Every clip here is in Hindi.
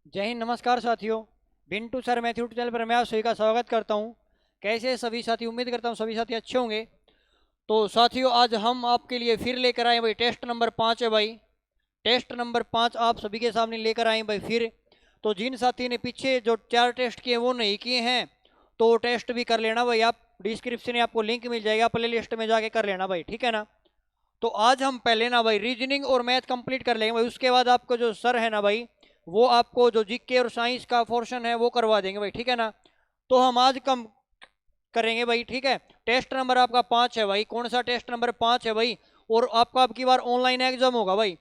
जय हिंद। नमस्कार साथियों, बिंटू सर मैथ्यू चैनल पर मैं आप सभी का स्वागत करता हूं। कैसे हैं सभी साथी? उम्मीद करता हूं सभी साथी अच्छे होंगे। तो साथियों, आज हम आपके लिए फिर लेकर आए भाई टेस्ट नंबर 5 है भाई। टेस्ट नंबर 5 आप सभी के सामने लेकर आए भाई फिर। तो जिन साथी ने पीछे जो 4 टेस्ट किए वो नहीं किए हैं तो वो टेस्ट भी कर लेना भाई। आप डिस्क्रिप्शन में आपको लिंक मिल जाएगा, प्ले लिस्ट में जाके कर लेना भाई, ठीक है ना। तो आज हम पहले ना भाई रीजनिंग और मैथ कंप्लीट कर लेंगे भाई। उसके बाद आपको जो सर है ना भाई, वो आपको जो जीके और साइंस का पोर्शन है वो करवा देंगे भाई, ठीक है ना। तो हम आज कम करेंगे भाई, ठीक है। टेस्ट नंबर आपका 5 है भाई। कौन सा टेस्ट नंबर 5 है भाई? और आपका अब की बार ऑनलाइन एग्जाम होगा भाई।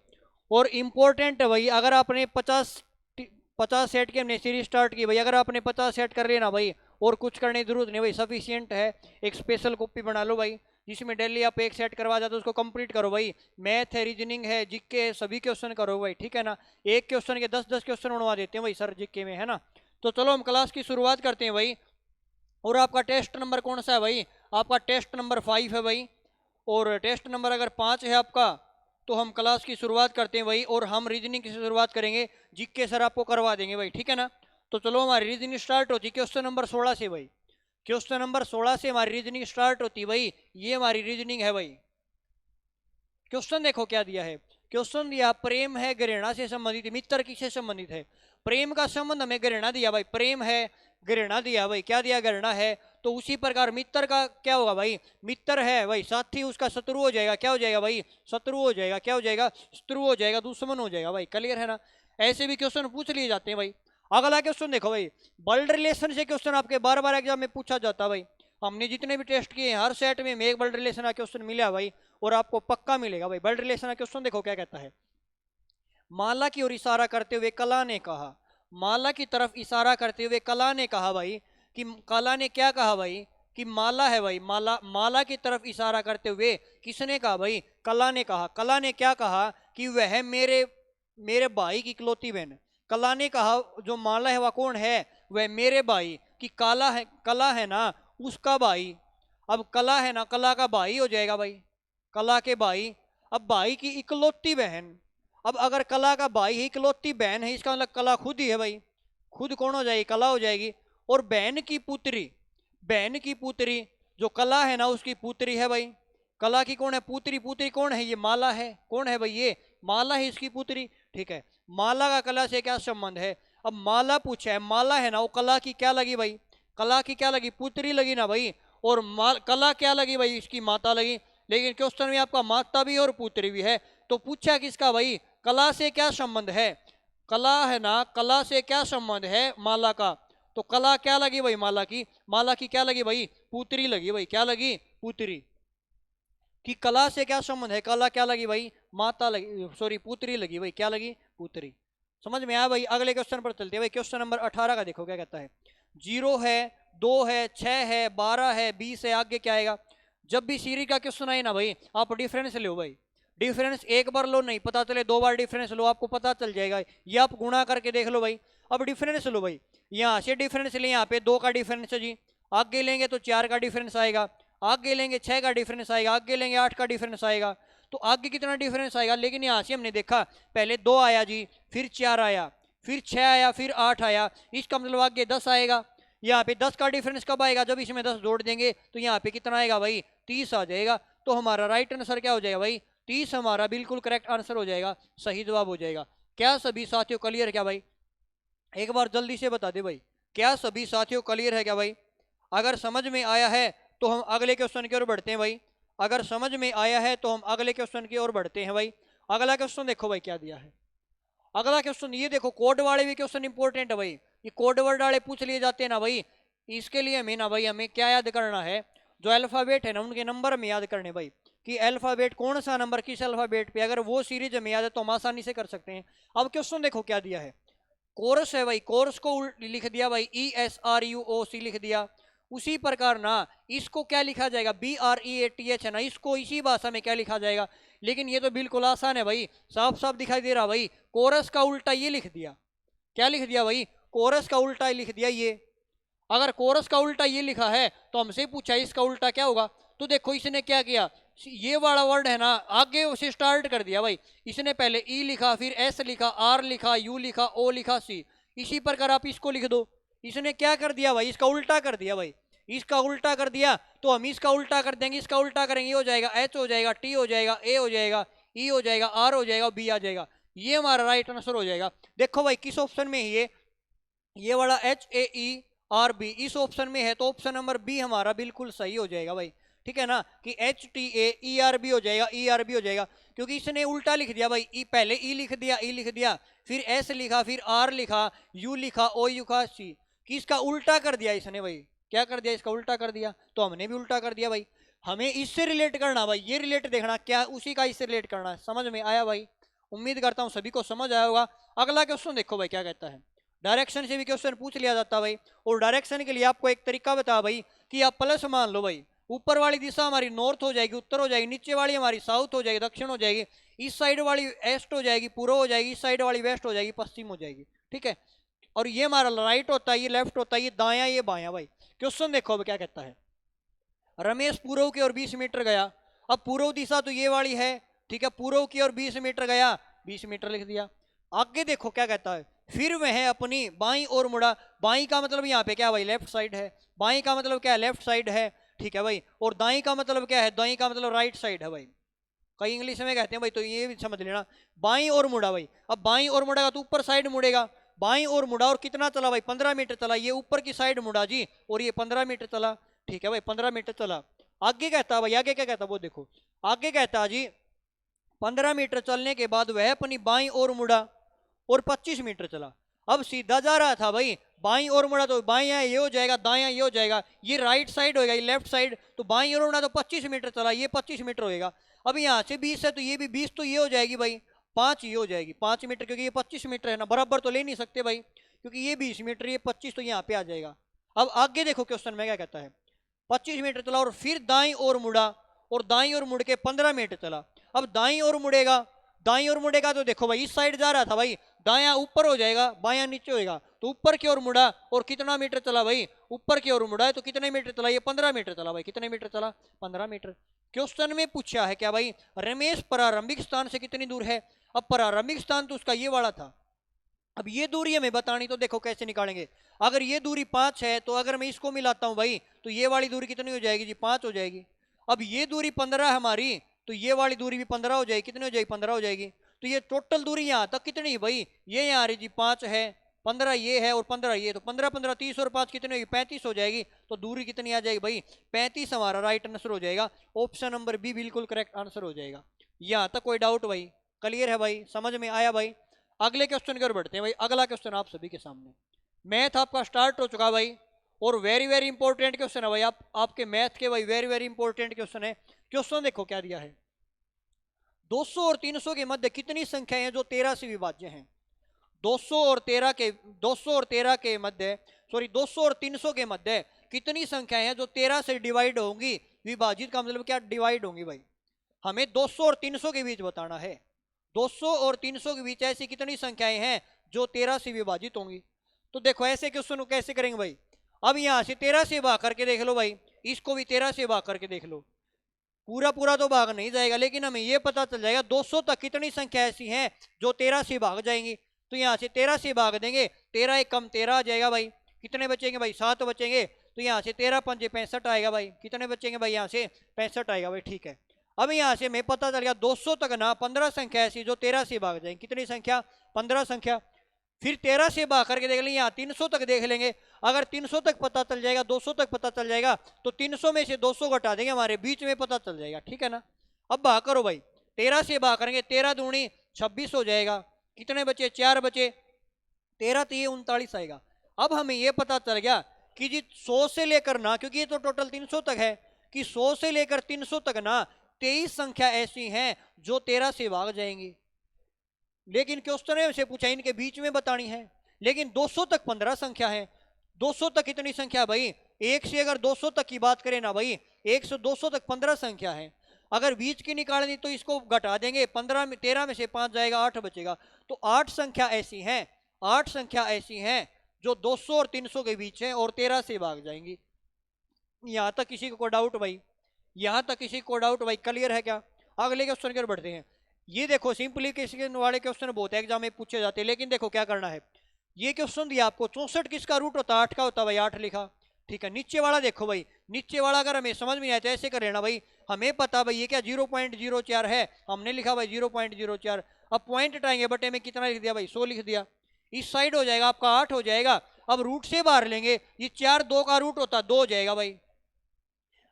और इम्पोर्टेंट है भाई, अगर आपने 50 सेट की हमने सीरीज स्टार्ट की भाई, अगर आपने 50 सेट कर लेना भाई और कुछ करने की जरूरत नहीं भाई, सफिशियंट है। एक स्पेशल कॉपी बना लो भाई जिसमें डेली आप एक सेट करवा जाते हो, उसको कंप्लीट करो भाई। मैथ है, रीजनिंग है, जीके है, सभी क्वेश्चन करो भाई, ठीक है ना। एक क्वेश्चन के 10-10 क्वेश्चन बनवा देते हैं भाई सर जीके में, है ना। तो चलो हम क्लास की शुरुआत करते हैं भाई। और आपका टेस्ट नंबर कौन सा है भाई? आपका टेस्ट नंबर 5 है भाई। और टेस्ट नंबर अगर 5 है आपका तो हम क्लास की शुरुआत करते हैं भाई। और हम रीजनिंग की शुरुआत करेंगे, जीके सर आपको करवा देंगे भाई, ठीक है ना। तो चलो हमारी रीजनिंग स्टार्ट होती है क्वेश्चन नंबर 16 से भाई। क्वेश्चन नंबर 16 से हमारी रीजनिंग स्टार्ट होती है भाई। ये हमारी रीजनिंग है भाई। क्वेश्चन देखो क्या दिया है। क्वेश्चन दिया प्रेम है घृणा से संबंधित, मित्र किससे संबंधित है? प्रेम का संबंध हमें घृणा दिया भाई। प्रेम है, घृणा दिया भाई, क्या दिया? घृणा है। तो उसी प्रकार मित्र का क्या होगा भाई? मित्र है भाई, साथी उसका शत्रु हो जाएगा। क्या हो जाएगा भाई? शत्रु हो जाएगा। क्या हो जाएगा? शत्रु हो जाएगा, दुश्मन हो जाएगा भाई। क्लियर है ना। ऐसे भी क्वेश्चन पूछ लिए जाते हैं भाई। अगला क्वेश्चन देखो भाई। ब्लड रिलेशन से क्वेश्चन आपके बार बार एग्जाम में पूछा जाता है भाई। हमने जितने भी टेस्ट किए हर सेट में एक ब्लड रिलेशन का क्वेश्चन मिला भाई। और आपको पक्का मिलेगा भाई। ब्लड रिलेशन का क्वेश्चन देखो क्या कहता है। माला की ओर इशारा करते हुए कला ने कहा। माला की तरफ इशारा करते हुए कला ने कहा भाई कि कला ने क्या कहा भाई? कि माला है भाई। माला, माला की तरफ इशारा करते हुए किसने कहा भाई? कला ने कहा। कला ने क्या कहा? कि वह मेरे मेरे भाई की इकलौती बहन। कला ने कहा जो माला है वह कौन है? वह मेरे भाई की, काला है, कला है ना उसका भाई। अब कला है ना, कला का भाई हो जाएगा भाई, कला के भाई। अब भाई की इकलौती बहन। अब अगर कला का भाई ही इकलौती बहन है, इसका मतलब कला खुद ही है भाई। खुद कौन हो जाएगी? कला हो जाएगी। और बहन की पुत्री, बहन की पुत्री जो कला है ना उसकी पुत्री है भाई। कला की कौन है? पुत्री। पुत्री कौन है? ये माला है। कौन है भाई? ये माला है इसकी पुत्री, ठीक है। माला का कला से क्या संबंध है? अब माला पूछा है, माला है ना वो कला की क्या लगी भाई? कला की क्या लगी? पुत्री लगी ना भाई। और कला क्या लगी भाई? इसकी माता लगी। लेकिन क्वेश्चन में आपका माता भी और पुत्री भी है। तो पूछा किसका भाई? कला से क्या संबंध है? कला है ना, कला से क्या संबंध है माला का? तो कला क्या लगी भाई? माला की, माला की क्या लगी भाई? पुत्री लगी भाई। क्या लगी? पुत्री। कि कला से क्या संबंध है? कला क्या लगी भाई? माता लगी, सॉरी पुत्री लगी भाई। क्या लगी? पुत्री। समझ में आया भाई। अगले क्वेश्चन पर चलते हैं भाई। क्वेश्चन नंबर 18 का देखो क्या कहता है। 0 है, 2 है, 6 है, 12 है, 20 है, आगे क्या आएगा? जब भी सीरीज का क्वेश्चन आए ना भाई, आप डिफरेंस लो भाई। डिफरेंस एक बार लो, नहीं पता चले 2 बार डिफरेंस लो, आपको पता चल जाएगा। ये आप गुणा करके देख लो भाई। अब डिफरेंस लो भाई। यहाँ से डिफरेंस ले, यहाँ पे 2 का डिफरेंस है जी। आगे लेंगे तो 4 का डिफरेंस आएगा। आगे लेंगे 6 का डिफरेंस आएगा। आगे लेंगे 8 का डिफरेंस आएगा। तो आगे कितना डिफरेंस आएगा? लेकिन यहाँ से हमने देखा पहले 2 आया जी, फिर 4 आया, फिर 6 आया, फिर 8 आया। इसका मतलब आगे 10 आएगा। यहाँ पे 10 का डिफरेंस कब आएगा? जब इसमें 10 जोड़ देंगे तो यहाँ पे कितना आएगा भाई? 30 आ जाएगा। तो हमारा राइट आंसर क्या हो जाएगा भाई? 30 हमारा बिल्कुल करेक्ट आंसर हो जाएगा, सही जवाब हो जाएगा। क्या सभी साथियों क्लियर? क्या भाई एक बार जल्दी से बता दे भाई, क्या सभी साथियों क्लियर है क्या भाई? अगर समझ में आया है तो हम अगले क्वेश्चन की ओर बढ़ते हैं भाई। अगर समझ में आया है तो हम अगले क्वेश्चन की ओर बढ़ते हैं भाई। अगला क्वेश्चन देखो भाई क्या दिया है। अगला क्वेश्चन ये देखो, कोड वाले भी क्वेश्चन इंपॉर्टेंट है भाई। ये कोड वर्ड वाले पूछ लिए जाते हैं ना भाई। इसके लिए हमें ना भाई, हमें क्या याद करना है? जो अल्फाबेट है ना उनके नंबर में याद करने भाई। कि अल्फाबेट कौन सा नंबर किस अल्फाबेट पे, अगर वो सीरीज हमें याद है तो हम आसानी से कर सकते हैं। अब क्वेश्चन देखो क्या दिया है। कोरस है भाई, कोरस को लिख दिया भाई ESRUOC लिख दिया। उसी प्रकार ना इसको क्या लिखा जाएगा? BREATH है ना, इसको इसी भाषा में क्या लिखा जाएगा? लेकिन ये तो बिल्कुल आसान है भाई, साफ साफ दिखाई दे रहा भाई। कोरस का उल्टा ये लिख दिया। क्या लिख दिया भाई? कोरस का उल्टा लिख दिया ये। अगर कोरस का उल्टा ये लिखा है तो हमसे पूछा इसका उल्टा क्या होगा? तो देखो इसने क्या किया, ये वाला वर्ड है ना आगे उसे स्टार्ट कर दिया भाई। इसने पहले ई लिखा, फिर एस लिखा, आर लिखा, यू लिखा, ओ लिखा, सी। इसी प्रकार आप इसको लिख दो। इसने क्या कर दिया भाई, इसका उल्टा कर दिया भाई, इसका उल्टा कर दिया, तो हम इसका उल्टा कर देंगे, इसका उल्टा करेंगे, ये हो जाएगा एच हो जाएगा, टी हो जाएगा, ए हो जाएगा, ई हो जाएगा, आर हो जाएगा, बी आ जाएगा। ये हमारा राइट आंसर हो जाएगा। देखो भाई किस ऑप्शन में है ये वाला H A E R B इस ऑप्शन में है, तो ऑप्शन नंबर बी हमारा बिल्कुल सही हो जाएगा भाई, ठीक है ना, कि H T A E R B हो जाएगा, ई आर बी हो जाएगा, क्योंकि इसने उल्टा लिख दिया भाई, ई पहले ई लिख दिया, ई लिख दिया, फिर एस लिखा, फिर आर लिखा, यू लिखा, ओ लिखा, सी, कि इसका उल्टा कर दिया इसने भाई, क्या कर दिया, इसका उल्टा कर दिया, तो हमने भी उल्टा कर दिया भाई। हमें इससे रिलेट करना भाई, ये रिलेट देखना क्या उसी का इससे रिलेट करना है। समझ में आया भाई? उम्मीद करता हूँ सभी को समझ आया होगा। अगला क्वेश्चन देखो भाई क्या कहता है। डायरेक्शन से भी क्वेश्चन पूछ लिया जाता भाई, और डायरेक्शन के लिए आपको एक तरीका बता भाई कि आप प्लस मान लो भाई, ऊपर वाली दिशा हमारी नॉर्थ हो जाएगी, उत्तर हो जाएगी, नीचे वाली हमारी साउथ हो जाएगी, दक्षिण हो जाएगी, इस साइड वाली ईस्ट हो जाएगी, पूर्व हो जाएगी, इस साइड वाली वेस्ट हो जाएगी, पश्चिम हो जाएगी, ठीक है। और ये हमारा राइट होता है, ये लेफ्ट होता है, ये दाया, ये बाया भाई। क्वेश्चन देखो अब क्या कहता है। रमेश पूर्व की ओर 20 मीटर गया। अब पूर्व दिशा तो ये वाली है, ठीक है, पूर्व की ओर 20 मीटर गया, 20 मीटर लिख दिया। आगे देखो क्या कहता है, फिर वह अपनी बाईं ओर मुड़ा। बाईं का मतलब यहाँ पे क्या भाई, लेफ्ट साइड है, बाईं का मतलब क्या है, लेफ्ट साइड है, ठीक है भाई। और दाईं का मतलब क्या है, दाईं का मतलब राइट साइड है भाई, कई इंग्लिश में कहते हैं भाई, तो ये भी समझ लेना। बाईं ओर मुड़ा भाई, अब बाईं ओर मुड़ेगा तो ऊपर साइड मुड़ेगा, बाईं ओर मुड़ा और कितना चला भाई, 15 मीटर चला, ये ऊपर की साइड मुड़ा जी, और ये 15 मीटर चला, ठीक है भाई, 15 मीटर चला। आगे कहता है भाई, आगे क्या कहता है वो देखो, आगे कहता है जी 15 मीटर चलने के बाद वह अपनी बाईं ओर मुड़ा और 25 मीटर चला। अब सीधा जा रहा था भाई, बाईं ओर मुड़ा तो बाईं ये हो जाएगा, दायां ये हो जाएगा, ये राइट साइड होगा, ये लेफ्ट साइड, तो बाईं ओर मुड़ा तो 25 मीटर चला, ये 25 मीटर होएगा। अब यहाँ से 20 है तो ये भी 20, तो ये हो जाएगी भाई 5, ये हो जाएगी 5 मीटर, क्योंकि ये 25 मीटर है ना, बराबर तो ले नहीं सकते भाई, क्योंकि ये 20 मीटर, ये 25, तो यहाँ पे आ जाएगा। अब आगे देखो क्वेश्चन में क्या कहता है, 25 मीटर चला और फिर दाईं ओर मुड़ा, और दाईं ओर मुड़ के 15 मीटर चला। अब दाईं ओर मुड़ेगा, दाईं ओर मुड़ेगा तो देखो भाई इस साइड जा रहा था भाई, दायां ऊपर हो जाएगा, बायां नीचे होएगा, तो ऊपर की ओर मुड़ा और कितना मीटर चला भाई, ऊपर की ओर मुड़ा है तो कितने मीटर चला, ये 15 मीटर चला भाई, कितने मीटर चला, 15 मीटर। क्वेश्चन में पूछा है क्या भाई, रमेश प्रारंभिक स्थान से कितनी दूर है। अब प्रारंभिक स्थान तो उसका ये वाला था, अब ये दूरी हमें बतानी, तो देखो कैसे निकालेंगे। अगर ये दूरी 5 है तो अगर मैं इसको मिलाता हूं भाई, तो ये वाली दूरी कितनी हो जाएगी जी, 5 हो जाएगी। अब ये दूरी 15 है हमारी, तो ये वाली दूरी भी 15 हो जाएगी, कितनी हो जाएगी, 15 हो जाएगी। तो ये टोटल दूरी यहाँ तक कितनी है भाई, ये यहाँ आ रही जी 5 है, 15 ये है और 15 ये, तो 15 15 30 और 5 कितनी होगी, 35 हो जाएगी। तो दूरी कितनी आ जाएगी भाई, 35 हमारा राइट आंसर हो जाएगा। ऑप्शन नंबर बी बिल्कुल करेक्ट आंसर हो जाएगा। यहाँ तक कोई डाउट भाई, क्लियर है भाई, समझ में आया भाई। अगले क्वेश्चन की ओर बढ़ते हैं भाई। अगला क्वेश्चन आप सभी के सामने, मैथ आपका स्टार्ट हो चुका भाई, और वेरी वेरी इंपॉर्टेंट क्वेश्चन है भाई, आपके मैथ के भाई वेरी वेरी इंपॉर्टेंट क्वेश्चन है। क्वेश्चन देखो क्या दिया है, 200 और 300 के मध्य कितनी संख्याएं हैं जो 13 से विभाज्य हैं। 200 और 13 के मध्य, सॉरी 200 और 300 के मध्य कितनी संख्याएं हैं जो 13 से डिवाइड होंगी, विभाजित का मतलब क्या, डिवाइड होंगी भाई। हमें 200 और 300 के बीच बताना है, 200 और 300 के बीच ऐसी कितनी संख्याएं हैं जो 13 से विभाजित होंगी। तो देखो ऐसे क्वेश्चन को कैसे करेंगे भाई, अब यहां से 13 से भाग करके देख लो भाई, इसको भी 13 से भाग करके देख लो, पूरा पूरा तो भाग नहीं जाएगा, लेकिन हमें यह पता चल जाएगा 200 तक कितनी संख्या ऐसी हैं जो 13 से भाग जाएंगी। तो यहाँ से 13 से भाग देंगे, 13 एक कम 13 आ जाएगा भाई, कितने बचेंगे भाई, 7 बचेंगे। तो यहाँ से 13 पंजे 65 आएगा भाई, कितने बचेंगे भाई, यहाँ से 65 आएगा भाई, ठीक है। अब यहाँ से हमें पता चल गया 200 तक ना 15 संख्या ऐसी जो 13 से भाग जाएंगी, कितनी संख्या, 15 संख्या। फिर 13 से भाग करके देख लेंगे, यहाँ 300 तक देख लेंगे, अगर 300 तक पता चल जाएगा, 200 तक पता चल जाएगा, तो 300 में से 200 घटा देंगे, हमारे बीच में पता चल जाएगा, ठीक है ना। अब भाग करो भाई, 13 से भाग करेंगे, 13 दूनी 26 हो जाएगा, कितने बचे, 4 बचे, 13 3 39 आएगा। अब हमें यह पता चल गया कि जी 100 से लेकर ना, क्योंकि ये तो टोटल 300 तक है, कि 100 से लेकर 300 तक ना 23 संख्या ऐसी हैं जो 13 से भाग जाएंगी। लेकिन क्वेश्चन से पूछा इनके बीच में बतानी है, लेकिन 200 तक 15 संख्या है। 200 तक कितनी संख्या भाई, एक से अगर 200 तक की बात करें ना भाई, 1 से 200 तक 15 संख्या है। अगर बीच की निकालनी तो इसको घटा देंगे, 15 में 13 में से 5 जाएगा, 8 बचेगा। तो 8 संख्या ऐसी हैं, 8 संख्या ऐसी हैं जो 200 और 300 के बीच है और 13 से भाग जाएंगी। यहां तक किसी को डाउट भाई, यहां तक किसी को डाउट भाई, क्लियर है क्या। अगले क्वेश्चन की ओर बढ़ते हैं। ये देखो सिंपलीफिकेशन वाले क्वेश्चन बहुत एग्जाम में पूछे जाते हैं, लेकिन देखो क्या करना है, ये क्वेश्चन दिया आपको 64 किसका रूट होता है? 8 का होता है भाई, 8 लिखा। ठीक है, नीचे वाला देखो भाई, नीचे वाला अगर हमें समझ में नहीं आया तो ऐसे कर लेना भाई, हमें पता भाई ये क्या 0.04 है, हमने लिखा भाई 0.04। अब पॉइंट हटाएंगे, बटे में कितना लिख दिया भाई? 100 लिख दिया। इस साइड हो जाएगा आपका 8 हो जाएगा। अब रूट से बाहर लेंगे, ये 4 2 का रूट होता है 2 हो जाएगा भाई।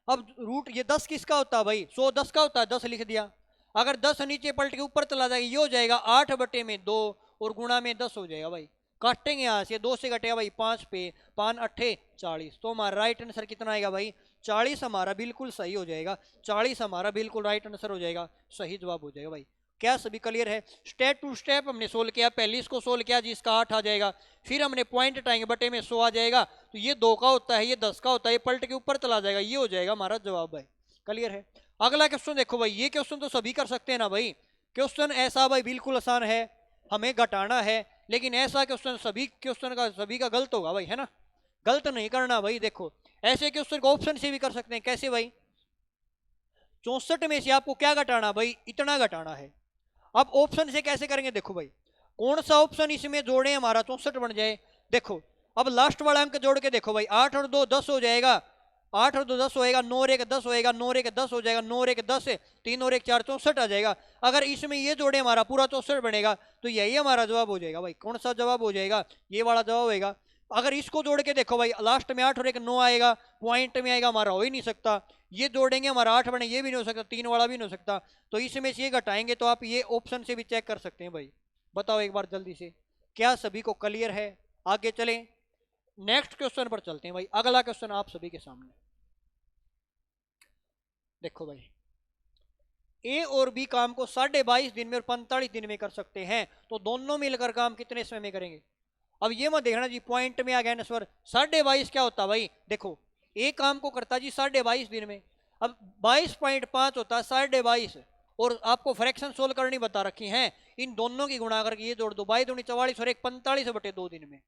अब रूट ये 10 किसका होता है भाई? 100 10 का होता है, 10 लिख दिया। अगर 10 नीचे पलट के ऊपर चला जाएगा, ये हो जाएगा 8 बटे में 2 और गुणा में 10 हो जाएगा भाई। काटेंगे यहाँ से, 2 से कटेगा भाई 5 पे, 5 8 40। तो हमारा राइट आंसर कितना आएगा भाई? 40 हमारा बिल्कुल सही हो जाएगा। 40 हमारा बिल्कुल राइट आंसर हो जाएगा, सही जवाब हो जाएगा भाई। क्या सभी क्लियर है? स्टेप टू स्टेप हमने सोल्व किया। पहले इसको सोल्व किया जिसका 8 आ जाएगा, फिर हमने पॉइंट हटाएंगे, बटे में 100 आ जाएगा। तो ये 2 का होता है, ये 10 का होता है, ये पलट के ऊपर चला जाएगा, ये हो जाएगा हमारा जवाब भाई। क्लियर है? अगला क्वेश्चन देखो भाई, ये क्वेश्चन तो सभी कर सकते हैं ना भाई। क्वेश्चन ऐसा भाई बिल्कुल आसान है, हमें घटाना है, लेकिन ऐसा क्वेश्चन सभी का गलत होगा भाई, है ना? गलत नहीं करना भाई। देखो ऐसे क्वेश्चन को ऑप्शन से भी कर सकते हैं। कैसे भाई? 64 में से आपको क्या घटाना भाई? इतना घटाना है। अब ऑप्शन से कैसे करेंगे? देखो भाई, कौन सा ऑप्शन इसमें जोड़े हमारा 64 बन जाए। देखो अब लास्ट वाला अंक जोड़ के देखो भाई, 8 और 2 10 हो जाएगा, 8 और 2 10 होएगा, 9 और 1 10 होएगा, 9 और 1 10 हो जाएगा, 9 और 1 10 है, 3 और 1 4 64 आ जाएगा। अगर इसमें ये जोड़े हमारा पूरा 64 बनेगा, तो यही हमारा जवाब हो जाएगा भाई। कौन सा जवाब हो जाएगा? ये वाला जवाब होएगा। अगर इसको जोड़ के देखो भाई, लास्ट में 8 और 1 9 आएगा, पॉइंट में आएगा, हमारा हो ही नहीं सकता। ये जोड़ेंगे हमारा 8 बने, ये भी नहीं हो सकता, 3 वाला भी नहीं हो सकता। तो इसमें से ये घटाएंगे, तो आप ये ऑप्शन से भी चेक कर सकते हैं भाई। बताओ एक बार जल्दी से, क्या सभी को क्लियर है? आगे चलें, नेक्स्ट क्वेश्चन पर चलते हैं भाई। अगला क्वेश्चन आप सभी के सामने देखो भाई, ए और बी काम को 22.5 दिन में और 45 दिन में कर सकते हैं, तो दोनों मिलकर काम कितने समय में करेंगे? अब ये मत देखना जी पॉइंट में आ गया ना स्वर, 22.5 क्या होता है भाई? देखो ए काम को करता जी 22.5 दिन में। अब 22.5 होता है 22.5, और आपको फ्रैक्शन सोल्व करनी बता रखी है, इन दोनों की गुणा करके ये जोड़ दो, 22 दूनी 44 और 1 45 बटे 2 दिन में,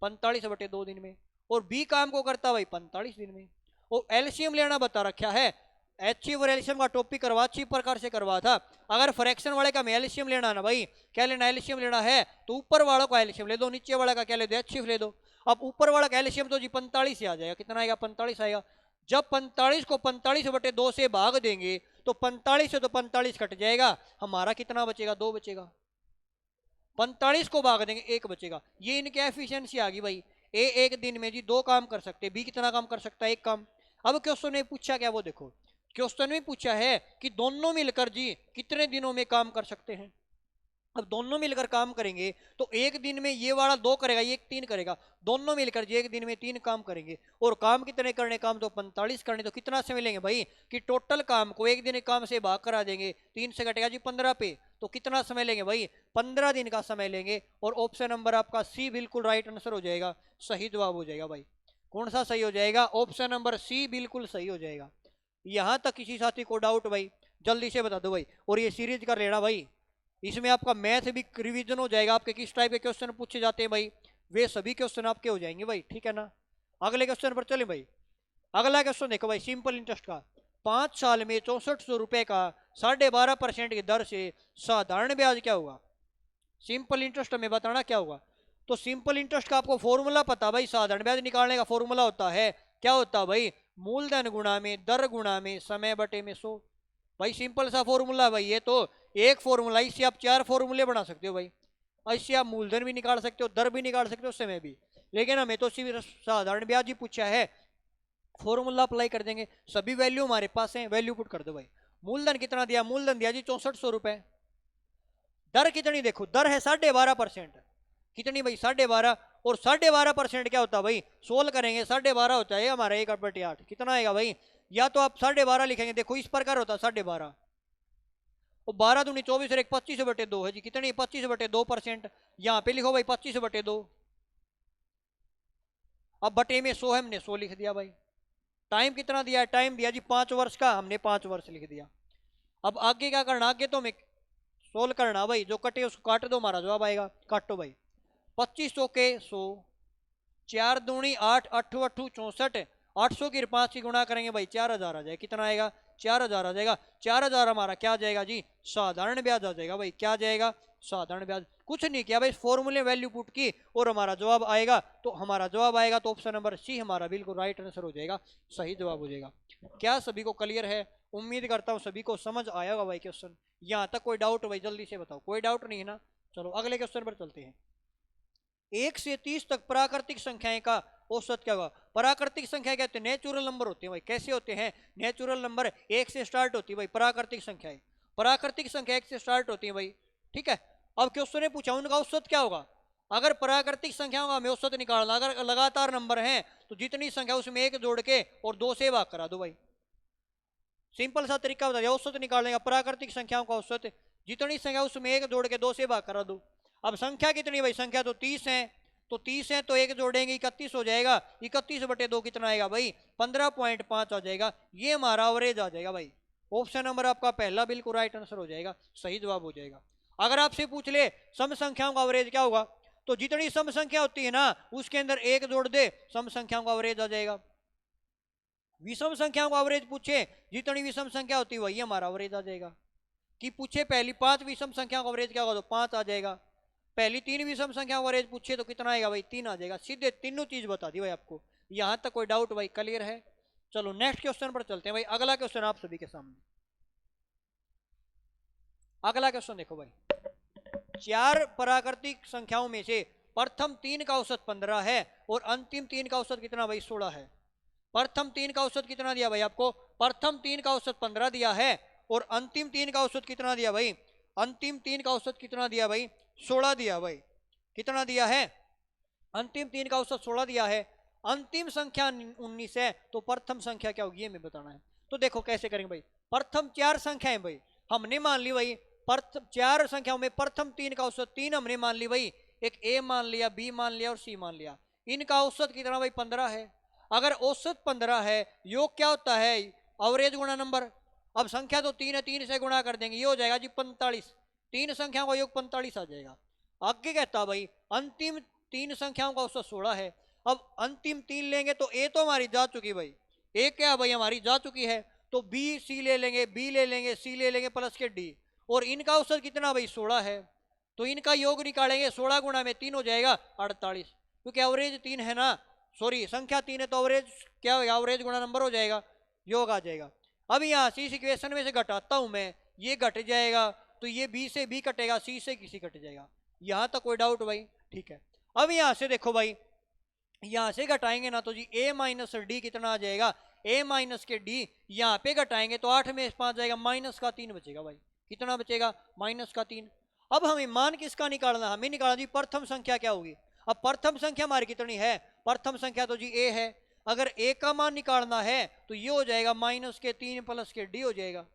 45 बटे 2 दिन में। और बी काम को करता भाई 45 दिन में। और एलसीएम लेना बता रखा है, एचसीएफ और एलसीएम का टॉपिक करवा अच्छी प्रकार से करवा था। अगर फ्रैक्शन वाले का एलसीएम लेना ना भाई, क्या लेना? एलसीएम लेना है तो ऊपर वालों का एलसीएम ले दो, नीचे वाला का क्या ले दो? एचसीएफ ले दो। अब ऊपर वाला का एलसीएम तो जी 45 आ जाएगा, कितना आएगा? 45 आएगा। जब 45 को 45 बटे 2 से भाग देंगे, तो 45 से तो 45 कट जाएगा, हमारा कितना बचेगा? 2 बचेगा। 45 को भाग देंगे, 1 बचेगा। ये इनकी एफिशिएंसी आ गई भाई। ए एक दिन में जी 2 काम कर सकते, बी कितना काम कर सकता है? 1 काम। अब क्वेश्चन ने पूछा क्या, वो देखो, क्वेश्चन में पूछा है कि दोनों मिलकर जी कितने दिनों में काम कर सकते हैं। अब दोनों मिलकर काम करेंगे तो एक दिन में ये वाला 2 करेगा, ये 3 करेगा, दोनों मिलकर जी एक दिन में 3 काम करेंगे। और काम कितने करने? काम तो 45 करने। तो कितना समय लेंगे भाई? कि टोटल काम को एक दिन काम से भाग करा देंगे, 3 से कटेगा जी 15 पे, तो कितना समय लेंगे भाई? 15 दिन का समय लेंगे। और ऑप्शन नंबर आपका सी बिल्कुल राइट आंसर हो जाएगा, सही जवाब हो जाएगा भाई। कौन सा सही हो जाएगा? ऑप्शन नंबर सी बिल्कुल सही हो जाएगा। यहां तक किसी साथी को डाउट भाई जल्दी से बता दो भाई। और ये सीरीज कर लेना भाई, इसमें आपका मैथ भी रिवीजन हो जाएगा। आपके किस टाइप के क्वेश्चन पूछे जाते हैं भाई, वे सभी क्वेश्चन आपके हो जाएंगे भाई, ठीक है ना? अगले क्वेश्चन पर चले भाई। अगला क्वेश्चन देखो भाई, सिंपल इंटरेस्ट का, 5 साल में 6400 रुपए का 12.5% की दर से साधारण ब्याज क्या होगा? सिंपल इंटरेस्ट में बताना क्या होगा। तो सिंपल इंटरेस्ट का आपको फॉर्मूला पता भाई, साधारण ब्याज निकालने का फॉर्मूला होता है, क्या होता है भाई? मूलधन गुणा में दर गुणा में समय बटे में 100। भाई सिंपल सा फॉर्मूला भाई, ये तो एक फॉर्मूला, इससे आप 4 फॉर्मूले बना सकते हो भाई। इससे आप मूलधन भी निकाल सकते हो, दर भी निकाल सकते हो, समय भी। लेकिन हमें तो सिर्फ साधारण ब्याज ही पूछा है, फॉर्मूला अप्लाई कर देंगे। सभी वैल्यू हमारे पास है, वैल्यू पुट कर दो भाई। मूलधन कितना दिया? मूलधन दिया जी 6400 रुपए। दर कितनी? देखो दर है 12.5%। कितनी भाई? 12.5। और 12.5% क्या होता है भाई? सोल्व करेंगे, 12.5 होता है हमारा 1/8, कितना आएगा भाई? या तो आप 12.5 लिखेंगे, देखो इस प्रकार होता है 12.5, और 12 दूनी 24 और 1 25/2 है जी, कितनी? 25/2%। यहाँ पे लिखो भाई 25/2। अब बटे में 100 है, हमने 100 लिख दिया भाई। टाइम कितना दिया है? टाइम दिया जी 5 वर्ष का, हमने 5 वर्ष लिख दिया। अब आगे क्या करना? आगे तो हमें सोल्व करना भाई, जो कटे उसको काट दो, हमारा जवाब आएगा। काटो भाई, 25 के 100, 4 दूनी 8, 8 8 64, 800 की 5 की गुणा करेंगे भाई 4000 आ जाए, कितना आएगा? 4000 आ जाएगा। 4000 हमारा क्या आ जाएगा जी, साधारण ब्याज आ जाएगा भाई। क्या आ जाएगा, साधारण ब्याज। कुछ नहीं किया भाई, फॉर्मूले वैल्यू पुट की और हमारा जवाब आएगा। तो हमारा जवाब आएगा तो ऑप्शन नंबर सी हमारा बिल्कुल राइट आंसर हो जाएगा, सही जवाब हो जाएगा। क्या सभी को क्लियर है? उम्मीद करता हूँ सभी को समझ आया होगा भाई क्वेश्चन। यहाँ तक कोई डाउट भाई जल्दी से बताओ, कोई डाउट नहीं है ना? चलो अगले क्वेश्चन पर चलते हैं। 1 से 30 तक प्राकृतिक संख्याएं का औसत क्या होगा? प्राकृतिक संख्या कहते हैं नेचुरल नंबर होते हैं भाई। कैसे होते हैं नेचुरल नंबर? 1 से स्टार्ट होती है भाई प्राकृतिक संख्याएं। प्राकृतिक संख्या 1 से स्टार्ट होती है भाई, ठीक है। अब क्वेश्चन ने पूछा उनका औसत क्या होगा। अगर प्राकृतिक संख्याओं का हमें औसत निकालना, अगर लगातार नंबर है तो जितनी संख्या उसमें एक जोड़ के और 2 से भाग करा दो भाई। सिंपल सा तरीका बता दिया औसत निकालने का। प्राकृतिक संख्याओं का औसत जितनी संख्या उसमें एक जोड़ के 2 से भाग करा दो। अब संख्या कितनी भाई, संख्या तो 30 है, तो 30 है तो एक जोड़ेंगे 31 हो जाएगा। 31/2 कितना आएगा भाई, 15.5 आ जाएगा। ये हमारा एवरेज आ जाएगा भाई। ऑप्शन नंबर आपका पहला बिल्कुल राइट आंसर हो जाएगा, सही जवाब हो जाएगा। अगर आपसे पूछ ले सम संख्याओं का एवरेज क्या होगा, तो जितनी सम संख्या होती है ना उसके अंदर एक जोड़ दे, सम संख्याओं का एवरेज आ जाएगा। विषम संख्याओं का एवरेज पूछे, जितनी विषम संख्या होती है वही हमारा एवरेज आ जाएगा। कि पूछे पहली 5 विषम संख्याओं का एवरेज क्या होगा, तो 5 आ जाएगा। पहली 3 विषम संख्या का एवरेज पूछे तो कितना आएगा भाई, 3 आ जाएगा। सीधे तीनों चीज बता दी भाई आपको। यहां तक कोई डाउट भाई क्लियर है? चलो नेक्स्ट क्वेश्चन पर चलते हैं भाई। अगला क्वेश्चन आप सभी के सामने, अगला क्वेश्चन देखो भाई। 4 प्राकृतिक संख्याओं में से प्रथम 3 का औसत 15 है और अंतिम 3 का औसत कितना भाई, 16 है। प्रथम 3 का औसत कितना दिया भाई आपको, प्रथम 3 का औसत 15 दिया है और अंतिम 3 का औसत कितना दिया भाई, अंतिम 3 का औसत कितना दिया भाई, 16 दिया भाई। कितना दिया है, अंतिम 3 का औसत 16 दिया है। अंतिम संख्या 19 है तो प्रथम संख्या क्या होगी ये हमें बताना है। तो देखो कैसे करेंगे भाई। प्रथम 4 संख्याएं भाई हमने मान ली भाई, प्रथम 4 संख्याओं में प्रथम 3 का औसत 3 हमने मान ली भाई। एक ए मान लिया, बी मान लिया और सी मान लिया। इनका औसत कितना भाई, 15 है। अगर औसत 15 है, योग क्या होता है, एवरेज गुणा नंबर। अब संख्या तो 3 है, 3 से गुणा कर देंगे, ये हो जाएगा जी 45। 3 संख्याओं का योग 45 आ जाएगा। आगे कहता भाई अंतिम 3 संख्याओं का औसत 16 है। अब अंतिम 3 लेंगे तो ए तो हमारी जा चुकी भाई, ए क्या भाई हमारी जा चुकी है। तो बी सी ले लेंगे, बी ले लेंगे, सी ले लेंगे प्लस के डी। और इनका औसत कितना भाई, 16 है। तो इनका योग निकालेंगे, 16 गुणा में 3 हो जाएगा 48। क्योंकि एवरेज 3 है ना, सॉरी संख्या 3 है तो एवरेज क्या होगा, एवरेज गुणा नंबर हो जाएगा, योग आ जाएगा। अब यहाँ से इस इक्वेशन में से घटाता हूं मैं, ये घट जाएगा तो ये बी से बी कटेगा, सी से किसी कट जाएगा। यहां तक कोई डाउट भाई, ठीक है। अब यहां से देखो भाई, यहां से घटाएंगे ना तो जी a माइनस डी कितना आ जाएगा, a माइनस के डी। यहाँ पे घटाएंगे तो 8 में 5 जाएगा, माइनस का 3 बचेगा भाई। कितना बचेगा, माइनस का 3। अब हमें मान किसका निकालना, हमें निकालना जी प्रथम संख्या क्या होगी। अब प्रथम संख्या हमारी कितनी है, प्रथम संख्या तो जी a है। अगर a का मान निकालना है तो ये हो जाएगा माइनस के 3 प्लस के डी हो जाएगा,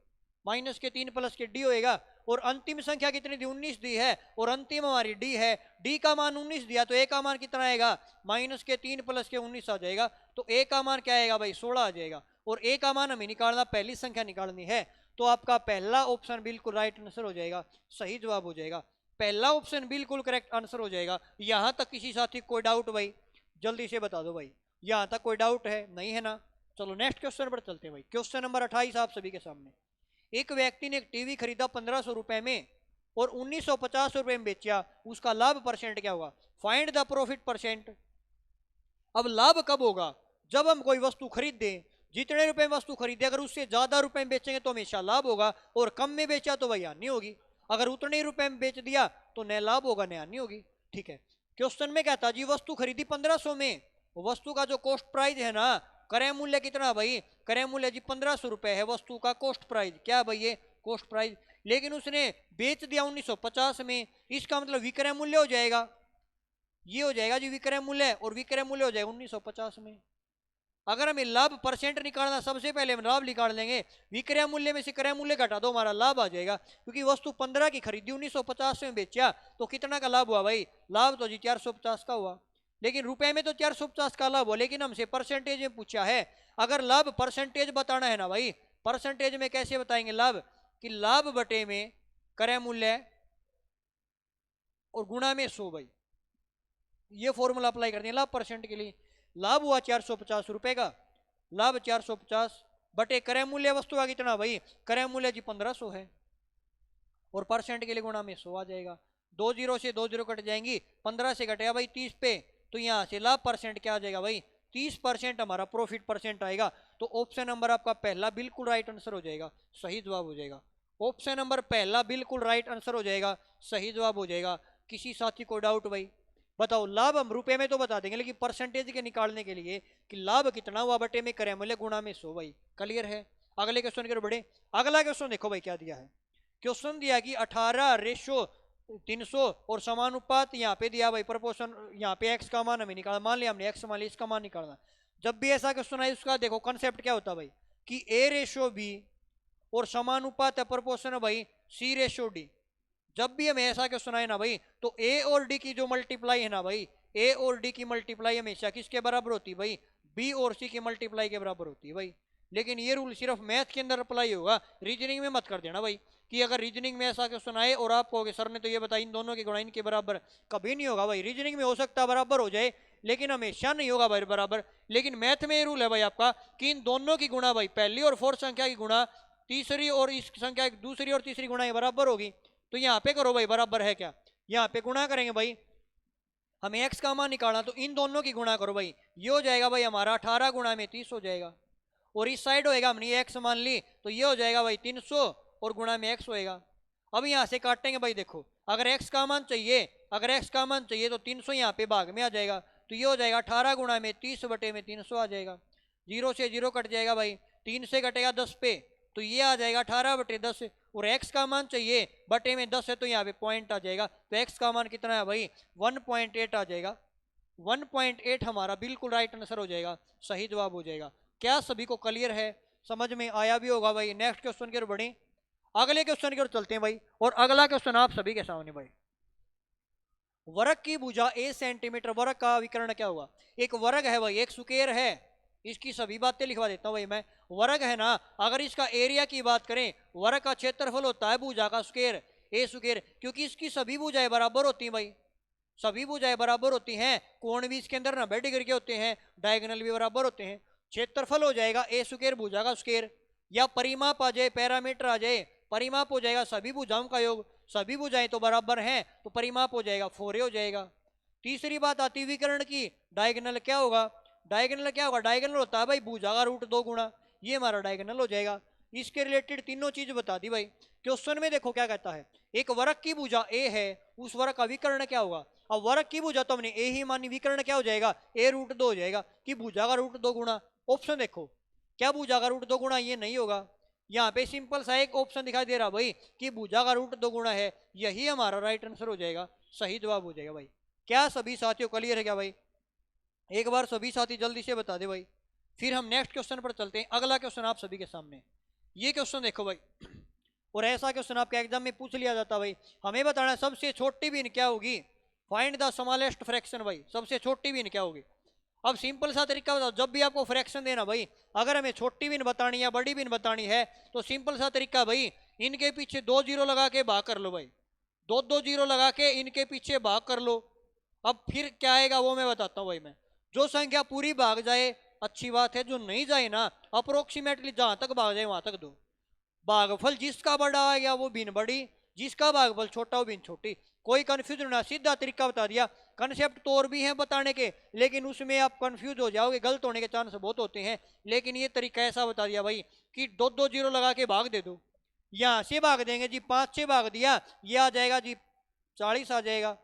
माइनस के 3 प्लस के डी होएगा। और अंतिम संख्या कितनी दी, 19 दी है और अंतिम हमारी डी है। डी का मान 19 दिया तो ए का मान कितना आएगा, माइनस के 3 प्लस के 19 आ जाएगा। तो ए का मान क्या आएगा भाई, 16 आ जाएगा। और ए का मान हमें निकालना, पहली संख्या निकालनी है। तो आपका पहला ऑप्शन बिल्कुल राइट आंसर हो जाएगा, सही जवाब हो जाएगा। पहला ऑप्शन बिल्कुल करेक्ट आंसर हो जाएगा। यहां तक किसी साथी कोई डाउट भाई जल्दी से बता दो भाई, यहां तक कोई डाउट है, नहीं है ना? चलो नेक्स्ट क्वेश्चन पर चलते हैं भाई। क्वेश्चन नंबर 28 आप सभी के सामने। एक व्यक्ति ने एक टीवी खरीदा 1500 रुपए में और 1950 रुपए में बेचा, उसका लाभ परसेंट क्या होगा, फाइंड द प्रॉफिट परसेंट। अब लाभ कब होगा, जब हम कोई वस्तु खरीद दें, जितने रुपए में वस्तु खरीदे अगर उससे ज्यादा रुपए में बेचेंगे तो हमेशा लाभ होगा, और कम में बेचा तो वही हानि होगी। अगर उतने ही रुपए में बेच दिया तो न लाभ होगा न हानि होगी, ठीक है। क्वेश्चन में कहता जी वस्तु खरीदी 1500 में, वस्तु का जो कॉस्ट प्राइस है ना, क्रय मूल्य कितना भाई, क्रय मूल्य जी 1500 रुपए है वस्तु का कॉस्ट प्राइस। क्या भाई ये कॉस्ट प्राइस, लेकिन उसने बेच दिया 1950 में, इसका मतलब विक्रय मूल्य हो जाएगा, ये हो जाएगा जी विक्रय मूल्य, और विक्रय मूल्य हो जाएगा 1950 में। अगर हमें लाभ परसेंट निकालना, सबसे पहले हम लाभ निकाल लेंगे, विक्रय मूल्य में से क्रय मूल्य घटा दो, हमारा लाभ आ जाएगा। क्योंकि वस्तु 15 की खरीदी 1950 में बेचा तो कितना का लाभ हुआ भाई, लाभ तो जी 450 का हुआ। लेकिन रुपए में तो 450 का लाभ हुआ, लेकिन हमसे परसेंटेज में पूछा है। अगर लाभ परसेंटेज बताना है ना भाई, परसेंटेज में कैसे बताएंगे लाभ, कि लाभ बटे में क्रय मूल्य और गुणा में 100 भाई, ये फॉर्मूला अप्लाई कर दें लाभ परसेंट के लिए। लाभ हुआ 450 रुपए का, लाभ 450 बटे क्रय मूल्य वस्तु का कितना भाई, क्रय मूल्य जी 1500 है, और परसेंट के लिए गुणा में 100 आ जाएगा। 2 जीरो से 2 जीरो कट जाएंगी, 15 से कटेगा भाई 30 पे, तो यहाँ से लाभ परसेंट क्या आ जाएगा भाई 30% हमारा प्रॉफिट परसेंट आएगा। तो ऑप्शन नंबर आपका पहला बिल्कुल राइट आंसर हो जाएगा, सही जवाब हो जाएगा। ऑप्शन नंबर पहला बिल्कुल राइट आंसर हो जाएगा, सही जवाब हो जाएगा। किसी साथी को डाउट भाई? बताओ, लाभ हम रुपए में तो बता देंगे, लेकिन परसेंटेज के निकालने के लिए कि लाभ कितना हुआ बटे में क्रय मूल्य गुणा में 100 भाई। क्लियर है? अगले क्वेश्चन की ओर बढ़े। अगला क्वेश्चन देखो भाई क्या दिया है। क्वेश्चन दिया कि 18:300 और समानुपात यहाँ पे दिया भाई प्रपोर्शन, यहाँ पे एक्स का मान हमें निकालना, मान लिया हमने एक्स मान लिया, इसका मान निकालना। जब भी ऐसा क्वेश्चन आए उसका देखो कंसेप्ट क्या होता है भाई कि A/B और समानुपात है प्रपोर्शन है भाई C/D। जब भी हमें ऐसा क्वेश्चन आए ना भाई तो A और D की जो मल्टीप्लाई है ना भाई, A और D की मल्टीप्लाई हमेशा किसके बराबर होती है भाई, B और C की मल्टीप्लाई के बराबर होती है भाई। लेकिन ये रूल सिर्फ मैथ के अंदर अप्लाई होगा, रीजनिंग में मत कर देना भाई कि अगर रीजनिंग में ऐसा क्वेश्चन आए और आप कहोगे सर ने तो ये बताया इन दोनों की गुणा इनके बराबर, कभी नहीं होगा भाई। रीजनिंग में हो सकता है बराबर हो जाए, लेकिन हमेशा नहीं होगा भाई बराबर। लेकिन मैथ में ये रूल है भाई आपका कि इन दोनों की गुणा भाई, पहली और फोर्थ संख्या की गुणा तीसरी और इस संख्या की दूसरी और तीसरी गुणा ये बराबर होगी। तो यहाँ पे करो भाई बराबर है क्या, यहाँ पे गुणा करेंगे भाई, हमें एक्स का मान निकालना, तो इन दोनों की गुणा करो भाई, ये हो जाएगा भाई हमारा 18 गुणा में 30 हो जाएगा। और इस साइड होएगा, हमने ये एक्स मान ली तो ये हो जाएगा भाई 300 और गुणा में एक्स होएगा। अब यहाँ से काटेंगे भाई, देखो अगर एक्स का मान चाहिए, अगर एक्स का मान चाहिए तो 300 यहाँ पे भाग में आ जाएगा, तो ये हो जाएगा 18 गुणा में 30 बटे में 300 आ जाएगा। 0 से 0 कट जाएगा भाई, 3 से कटेगा 10 पे, तो ये आ जाएगा 18 बटे 10। और एक्स का मान चाहिए बटे में 10 है तो यहाँ पे पॉइंट आ जाएगा, तो एक्स का मान कितना है भाई 1.8 आ जाएगा। 1.8 हमारा बिल्कुल राइट आंसर हो जाएगा, सही जवाब हो जाएगा। क्या सभी को क्लियर है, समझ में आया भी होगा भाई। नेक्स्ट क्वेश्चन की ओर बढ़े, अगले क्वेश्चन की ओर चलते हैं भाई। और अगला क्वेश्चन आप सभी के सामने भाई, वर्ग की भुजा A सेंटीमीटर, वर्ग का विकर्ण क्या होगा। एक वर्ग है भाई, एक स्क्वायर है, इसकी सभी बातें लिखवा देता हूं भाई मैं। वर्ग है ना, अगर इसका एरिया की बात करें, वर्ग का क्षेत्रफल होता है भुजा का स्क्वायर, ए स्क्वायर, क्योंकि इसकी सभी भुजाएं बराबर होती हैं भाई, सभी भुजाएं बराबर होती हैं। कोण भी इसके अंदर 90 डिग्री के होते हैं, डायगोनल भी बराबर होते हैं। क्षेत्रफल हो जाएगा ए स्क्वायर भुजा का स्क्वायर, या परिमाप आ जाए, पैरामीटर आ जाए, परिमाप हो जाएगा सभी भुजाओं का योग, सभी भुजाएं तो बराबर हैं तो परिमाप हो जाएगा 4a हो जाएगा। तीसरी बात आती है विकर्ण की, डायगोनल क्या होगा, डायगोनल क्या होगा, डायगोनल होता है भाई भुजा का रूट 2 गुणा, ये हमारा डायगोनल हो जाएगा। इसके रिलेटेड तीनों चीज बता दी भाई। क्वेश्चन में देखो क्या कहता है, एक वर्ग की भुजा ए है, उस वर्ग का विकर्ण क्या होगा। अब वर्ग की भुजा तो हमने ए ही मानी, विकर्ण क्या हो जाएगा ए रूट 2 हो जाएगा, कि भुजा का रूट 2 गुणा। ऑप्शन देखो, क्या भुजा का रूट 2 गुणा, ये नहीं होगा। यहाँ पे सिंपल सा एक ऑप्शन दिखाई दे रहा भाई कि भुजा का रूट 2 गुणा है, यही हमारा राइट आंसर हो जाएगा, सही जवाब हो जाएगा भाई। क्या सभी साथियों क्लियर है क्या भाई? एक बार सभी साथी जल्दी से बता दे भाई, फिर हम नेक्स्ट क्वेश्चन पर चलते हैं। अगला क्वेश्चन आप सभी के सामने, ये क्वेश्चन देखो भाई, और ऐसा क्वेश्चन आपके एग्जाम में पूछ लिया जाता भाई, हमें बताना है सबसे छोटी भिन्न क्या होगी, फाइंड द स्मॉलेस्ट फ्रैक्शन भाई, सबसे छोटी भिन्न क्या होगी। अब सिंपल सा तरीका बताओ, जब भी आपको फ्रैक्शन देना भाई, अगर हमें छोटी भिन्न बतानी है बड़ी भिन्न बतानी है, तो सिंपल सा तरीका भाई, इनके पीछे 2 जीरो लगा के भाग कर लो भाई, 2 जीरो लगा के इनके पीछे भाग कर लो। अब फिर क्या आएगा वो मैं बताता हूँ भाई मैं, जो संख्या पूरी भाग जाए अच्छी बात है, जो नहीं जाए ना अप्रोक्सीमेटली जहां तक भाग जाए वहां तक दो। भागफल जिसका बड़ा आ गया वो भिन्न बड़ी, जिसका भागफल छोटा वो भिन्न छोटी। कोई कंफ्यूजन ना, सीधा तरीका बता दिया। कंसेप्ट तो और भी हैं बताने के, लेकिन उसमें आप कंफ्यूज हो जाओगे, गलत होने के चांस बहुत होते हैं। लेकिन ये तरीका ऐसा बता दिया भाई कि 2 जीरो लगा के भाग दे दो। यहां से भाग देंगे जी, 5 से भाग दिया, ये आ जाएगा जी 40 आ जाएगा।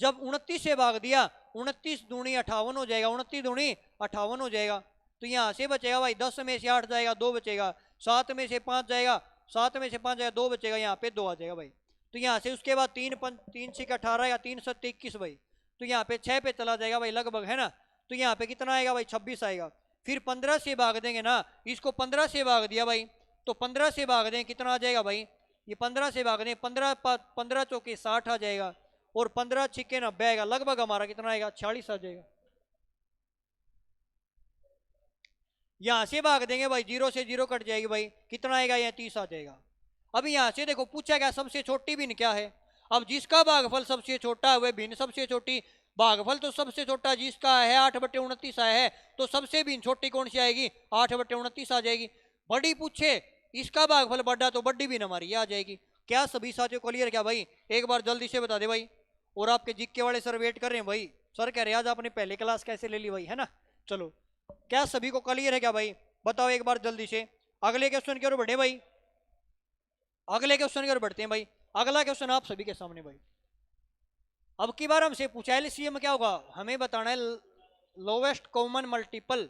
जब 29 से भाग दिया, 29 दूनी 58 हो जाएगा, 29 दूनी 58 हो जाएगा। तो यहाँ से बचेगा भाई 10 में से 8 जाएगा 2 बचेगा, 7 में से 5 जाएगा, 7 में से 5 जाएगा 2 बचेगा, यहाँ पे 2 आ जाएगा भाई। तो यहाँ से उसके बाद 3 6 18 या 3 7 21 भाई, तो यहाँ पे 6 पे चला जाएगा भाई लगभग, है ना। तो यहाँ पे कितना आएगा भाई 26 आएगा। फिर 15 से भाग देंगे ना, इसको 15 से भाग दिया भाई, तो 15 से भाग दें कितना आ जाएगा भाई, ये 15 से भाग दें 15 चौके 60 आ जाएगा, और 15 छिक्के 90 आएगा, लगभग हमारा कितना आएगा 46 आ जाएगा। यहां से भाग देंगे भाई, 0 से 0 कट जाएगी भाई, कितना आएगा यहाँ 30 आ जाएगा। अब यहां से देखो पूछा गया सबसे छोटी भिन्न क्या है। अब जिसका भागफल सबसे छोटा है वह भिन्न सबसे छोटी, भागफल तो सबसे छोटा जिसका है 8/29 आया है, तो सबसे भी छोटी कौन सी आएगी? 8/29 आ जाएगी। बड़ी पूछे इसका भागफल बड़ा, तो बड़ी भी हमारी ये आ जाएगी। क्या सभी साथियों को क्लियर? क्या भाई एक बार जल्दी से बता दे भाई। और आपके जीके वाले सर वेट कर रहे हैं भाई, सर कह रहे हैं आज आपने पहले क्लास कैसे ले ली भाई, है ना। चलो क्या सभी को क्लियर है क्या भाई? बताओ एक बार जल्दी से। अगले क्वेश्चन की ओर बढ़े भाई, अगले क्वेश्चन की ओर बढ़ते हैं भाई। अगला क्वेश्चन आप सभी के सामने भाई। अब की बार हमसे पूछा एलसीएम क्या होगा, हमें बताना है लोवेस्ट कॉमन मल्टीपल।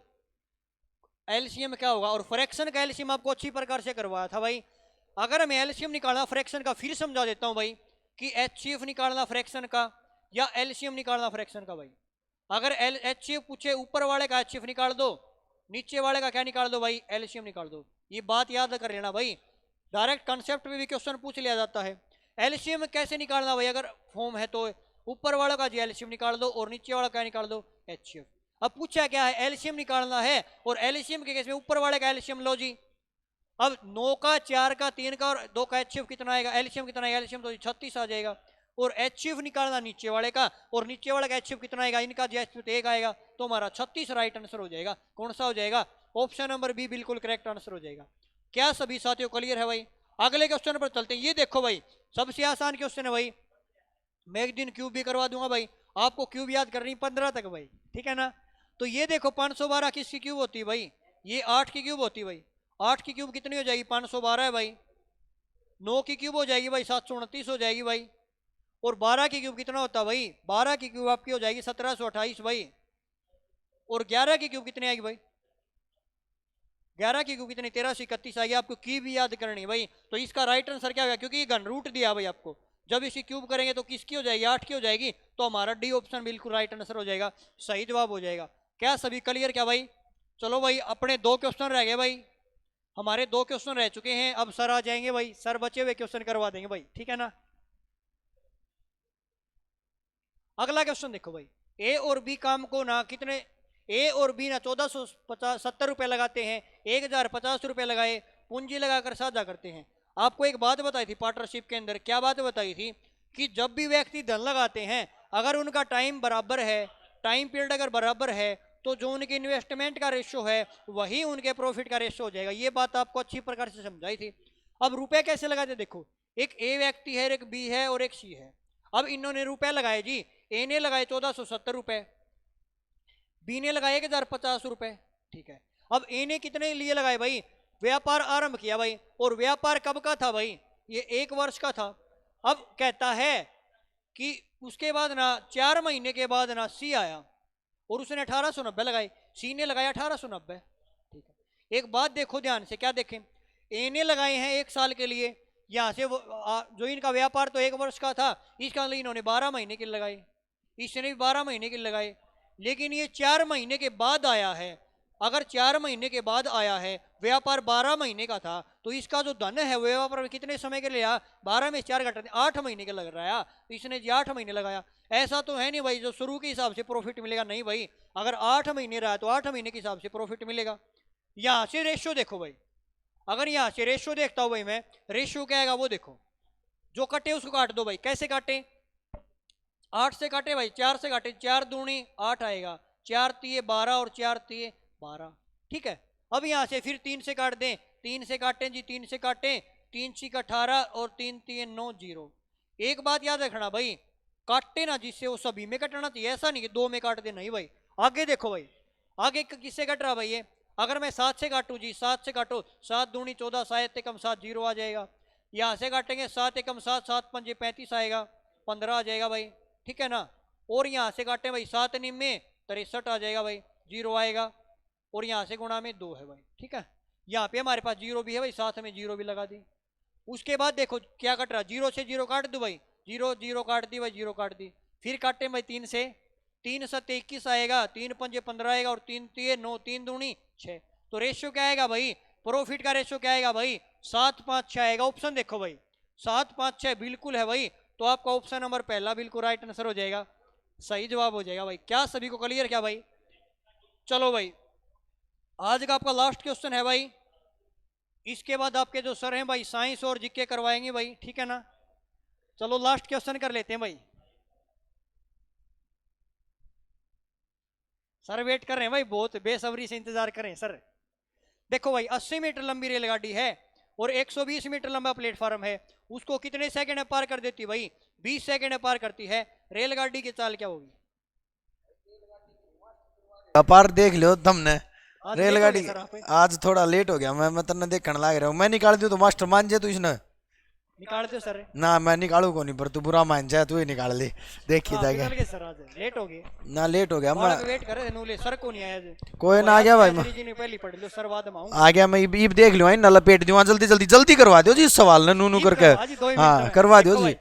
एलसीएम क्या होगा? और फ्रैक्शन का एलसीएम आपको अच्छी प्रकार से करवाया था भाई। अगर हमें एलसीएम निकालना फ्रैक्शन का, फिर समझा देता हूं भाई कि एचसीएफ निकालना फ्रैक्शन का या एलसीएम निकालना फ्रैक्शन का भाई। अगर एचसीएफ पूछे ऊपर वाले का एचसीएफ निकाल दो, नीचे वाले का क्या निकाल दो भाई? एलसीएम निकाल दो। ये बात याद कर लेना भाई, डायरेक्ट कंसेप्ट में भी क्वेश्चन पूछ लिया जाता है। एलसीएम कैसे निकालना भाई? अगर फॉर्म है तो ऊपर वाला का जी एलसीएम निकाल दो और नीचे वाला क्या निकाल दो? एचसीएफ। अब पूछा क्या है? एलसीएम निकालना है, और एलसीएम के केस में ऊपर वाले का एलसीएम लो जी। अब 9 का 4 का 3 का और 2 का एचसीएफ कितना आएगा? एलसीएम कितना आएगा? एलसीएम तो 36 आ जाएगा। और एचसीएफ निकालना नीचे वाले का, और नीचे वाले का एचसीएफ कितना आएगा? इनका जी एचसीएफ 1 आएगा, तो हमारा 36 राइट आंसर हो जाएगा। कौन सा हो जाएगा? ऑप्शन नंबर बी बिल्कुल करेक्ट आंसर हो जाएगा। क्या सभी साथियों क्लियर है भाई? अगले क्वेश्चन पर चलते हैं। ये देखो भाई, सबसे आसान क्वेश्चन है भाई। मैं एक दिन क्यूब भी करवा दूंगा भाई, आपको क्यूब याद करनी 15 तक भाई, ठीक है ना। तो ये देखो 512 किसकी क्यूब होती है भाई? ये 8 की क्यूब होती है भाई। 8 की क्यूब कितनी हो जाएगी? 512 है भाई। 9 की क्यूब हो जाएगी भाई 729 हो जाएगी भाई। और 12 की क्यूब कितना होता है भाई? 12 की क्यूब आपकी हो जाएगी 1728 भाई। और 11 की क्यूब कितनी आएगी भाई? 11 की क्यूब कितनी? 1331 आएगी। आपको की भी याद करनी है भाई। तो इसका राइट आंसर क्या होगा? क्योंकि ये घन रूट दिया भाई आपको, जब इसी क्यूब करेंगे तो किसकी हो जाएगी? 8 की हो जाएगी। तो हमारा डी ऑप्शन बिल्कुल राइट आंसर हो जाएगा, सही जवाब हो जाएगा। क्या सभी क्लियर? क्या भाई? चलो भाई, अपने 2 क्वेश्चन रह गए भाई, हमारे 2 क्वेश्चन रह चुके हैं। अब सर आ जाएंगे भाई, सर बचे हुए क्वेश्चन करवा देंगे भाई, ठीक है ना। अगला क्वेश्चन देखो भाई। ए और बी काम को ना कितने, ए और बी ना 1470 रुपए लगाते हैं, 1050 रुपए लगाए, पूंजी लगाकर साझा करते हैं। आपको एक बात बताई थी पार्टनरशिप के अंदर, क्या बात बताई थी? कि जब भी व्यक्ति धन लगाते हैं, अगर उनका टाइम बराबर है, टाइम पीरियड अगर बराबर है, तो जो उनके इन्वेस्टमेंट का रेशो है वही उनके प्रॉफिट का रेशो हो जाएगा। ये बात आपको अच्छी प्रकार से समझाई थी। अब रुपए कैसे लगाते? देखो, एक ए व्यक्ति है, एक बी है और एक सी है। अब इन्होंने रुपए लगाए जी, ए ने लगाए 1470 रुपए, बी ने लगाए 1050 रुपए, ठीक है। अब ए ने कितने लिए लगाए भाई? व्यापार आरंभ किया भाई, और व्यापार कब का था भाई? ये 1 वर्ष का था। अब कहता है कि उसके बाद ना 4 महीने के बाद ना सी आया और उसने 1890 लगाए, सी ने लगाया 1890, ठीक है। एक बात देखो ध्यान से, क्या देखें? ए ने लगाए हैं 1 साल के लिए, यहां से जो इनका व्यापार तो 1 वर्ष का था, इसका इन्होंने 12 महीने के लगाए, इसने भी 12 महीने के लगाए। लेकिन ये 4 महीने के बाद आया है। अगर 4 महीने के बाद आया है, व्यापार 12 महीने का था, तो इसका जो धन है व्यापार में कितने समय के लिए आया? 12 में 4 घटाते 8 महीने के लग रहा है, तो इसने जी 8 महीने लगाया। ऐसा तो है नहीं भाई जो शुरू के हिसाब से प्रॉफिट मिलेगा, नहीं भाई। अगर 8 महीने रहा तो 8 महीने के हिसाब से प्रॉफिट मिलेगा। यहां से रेशियो देखो भाई, अगर यहां से रेशियो देखता हूं भाई मैं, रेशियो क्या आएगा वो देखो। जो कटे उसको काट दो भाई। कैसे काटे? 8 से काटे भाई, 4 से काटे, 4 दूनी 8 आएगा, 4 तिये 12 और 4 तिये 12, ठीक है। अब यहां से फिर 3 से काट दें, 3 से काटें जी, 3 से काटें, 3 6 18 और 3 तिये 9 0। एक बात याद रखना भाई, काटे ना जिससे वो सभी में कटना चाहिए, ऐसा नहीं कि 2 में काट दे, नहीं भाई। आगे देखो भाई, आगे किससे कट रहा भाई ये? अगर मैं 7 से काटू जी, 7 से काटो, 7 दूनी 14, 7 एकम 7 0 आ जाएगा। यहां से काटेंगे 7 एकम 7, 7 पंजे 35 आएगा, 15 आ जाएगा भाई, ठीक है ना। और यहां से काटे भाई 7 निम्मे 63 आ जाएगा भाई, 0 आएगा। और यहां से गुणा में 2 है भाई, ठीक है। यहाँ पे हमारे पास 0 भी है भाई, साथ में 0 भी लगा दी। उसके बाद देखो क्या कट रहा, 0 से 0 काट दो भाई, 0 0 काट दी भाई, 0 काट दी। फिर काटे भाई 3 से, 3 7 21 आएगा, 3 पंजे 15 आएगा, और 3 तिये 9, 3 दूनी 6। तो रेशियो क्या आएगा भाई? प्रॉफिट का रेशियो क्या आएगा भाई? 7 5 6 आएगा। ऑप्शन देखो भाई, 7 5 6 बिल्कुल है भाई। तो आपका ऑप्शन नंबर पहला बिल्कुल राइट आंसर हो जाएगा, सही जवाब हो जाएगा भाई। क्या सभी को क्लियर? क्या भाई? चलो भाई, आज का आपका लास्ट क्वेश्चन है भाई। इसके बाद आपके जो सर हैं भाई साइंस और जीके करवाएंगे भाई, ठीक है ना। चलो लास्ट क्वेश्चन कर लेते हैं भाई। सर वेट कर रहे हैं भाई, बहुत बेसब्री से इंतजार करें सर। देखो भाई 80 मीटर लंबी रेलगाड़ी है और 120 मीटर लंबा प्लेटफॉर्म है, उसको कितने सेकंड में पार कर देती है भाई? 20 सेकंड में पार करती है। रेलगाड़ी की चाल क्या होगी? पार देख लो तुमने आज रेलगाड़ी। देखोगे सर आप? आज थोड़ा लेट हो गया, मैं तन्ने देखने लाग रहा हूँ। मैं निकाल दूं तो मास्टर मान जाए तू इसने निकाल दो सर। ना, मैं निकालू को नहीं, पर तू बुरा मान जाए, तू ही निकाल ले, देखी जाएगा। निकल गए सर, आज लेट हो गए ना लेट हो गया, मैं वेट कर रहे नूले सर को नहीं आया आज। कोई ना आ गया भाई, मैं जी ने पहले पढ़ लो सर, बाद में आऊं। आ गया मैं। इब देख लो ना, लपेट दूं जल्दी जल्दी जल्दी करवा दो जी इस सवाल ने नू करके। हाँ करवा दो जी,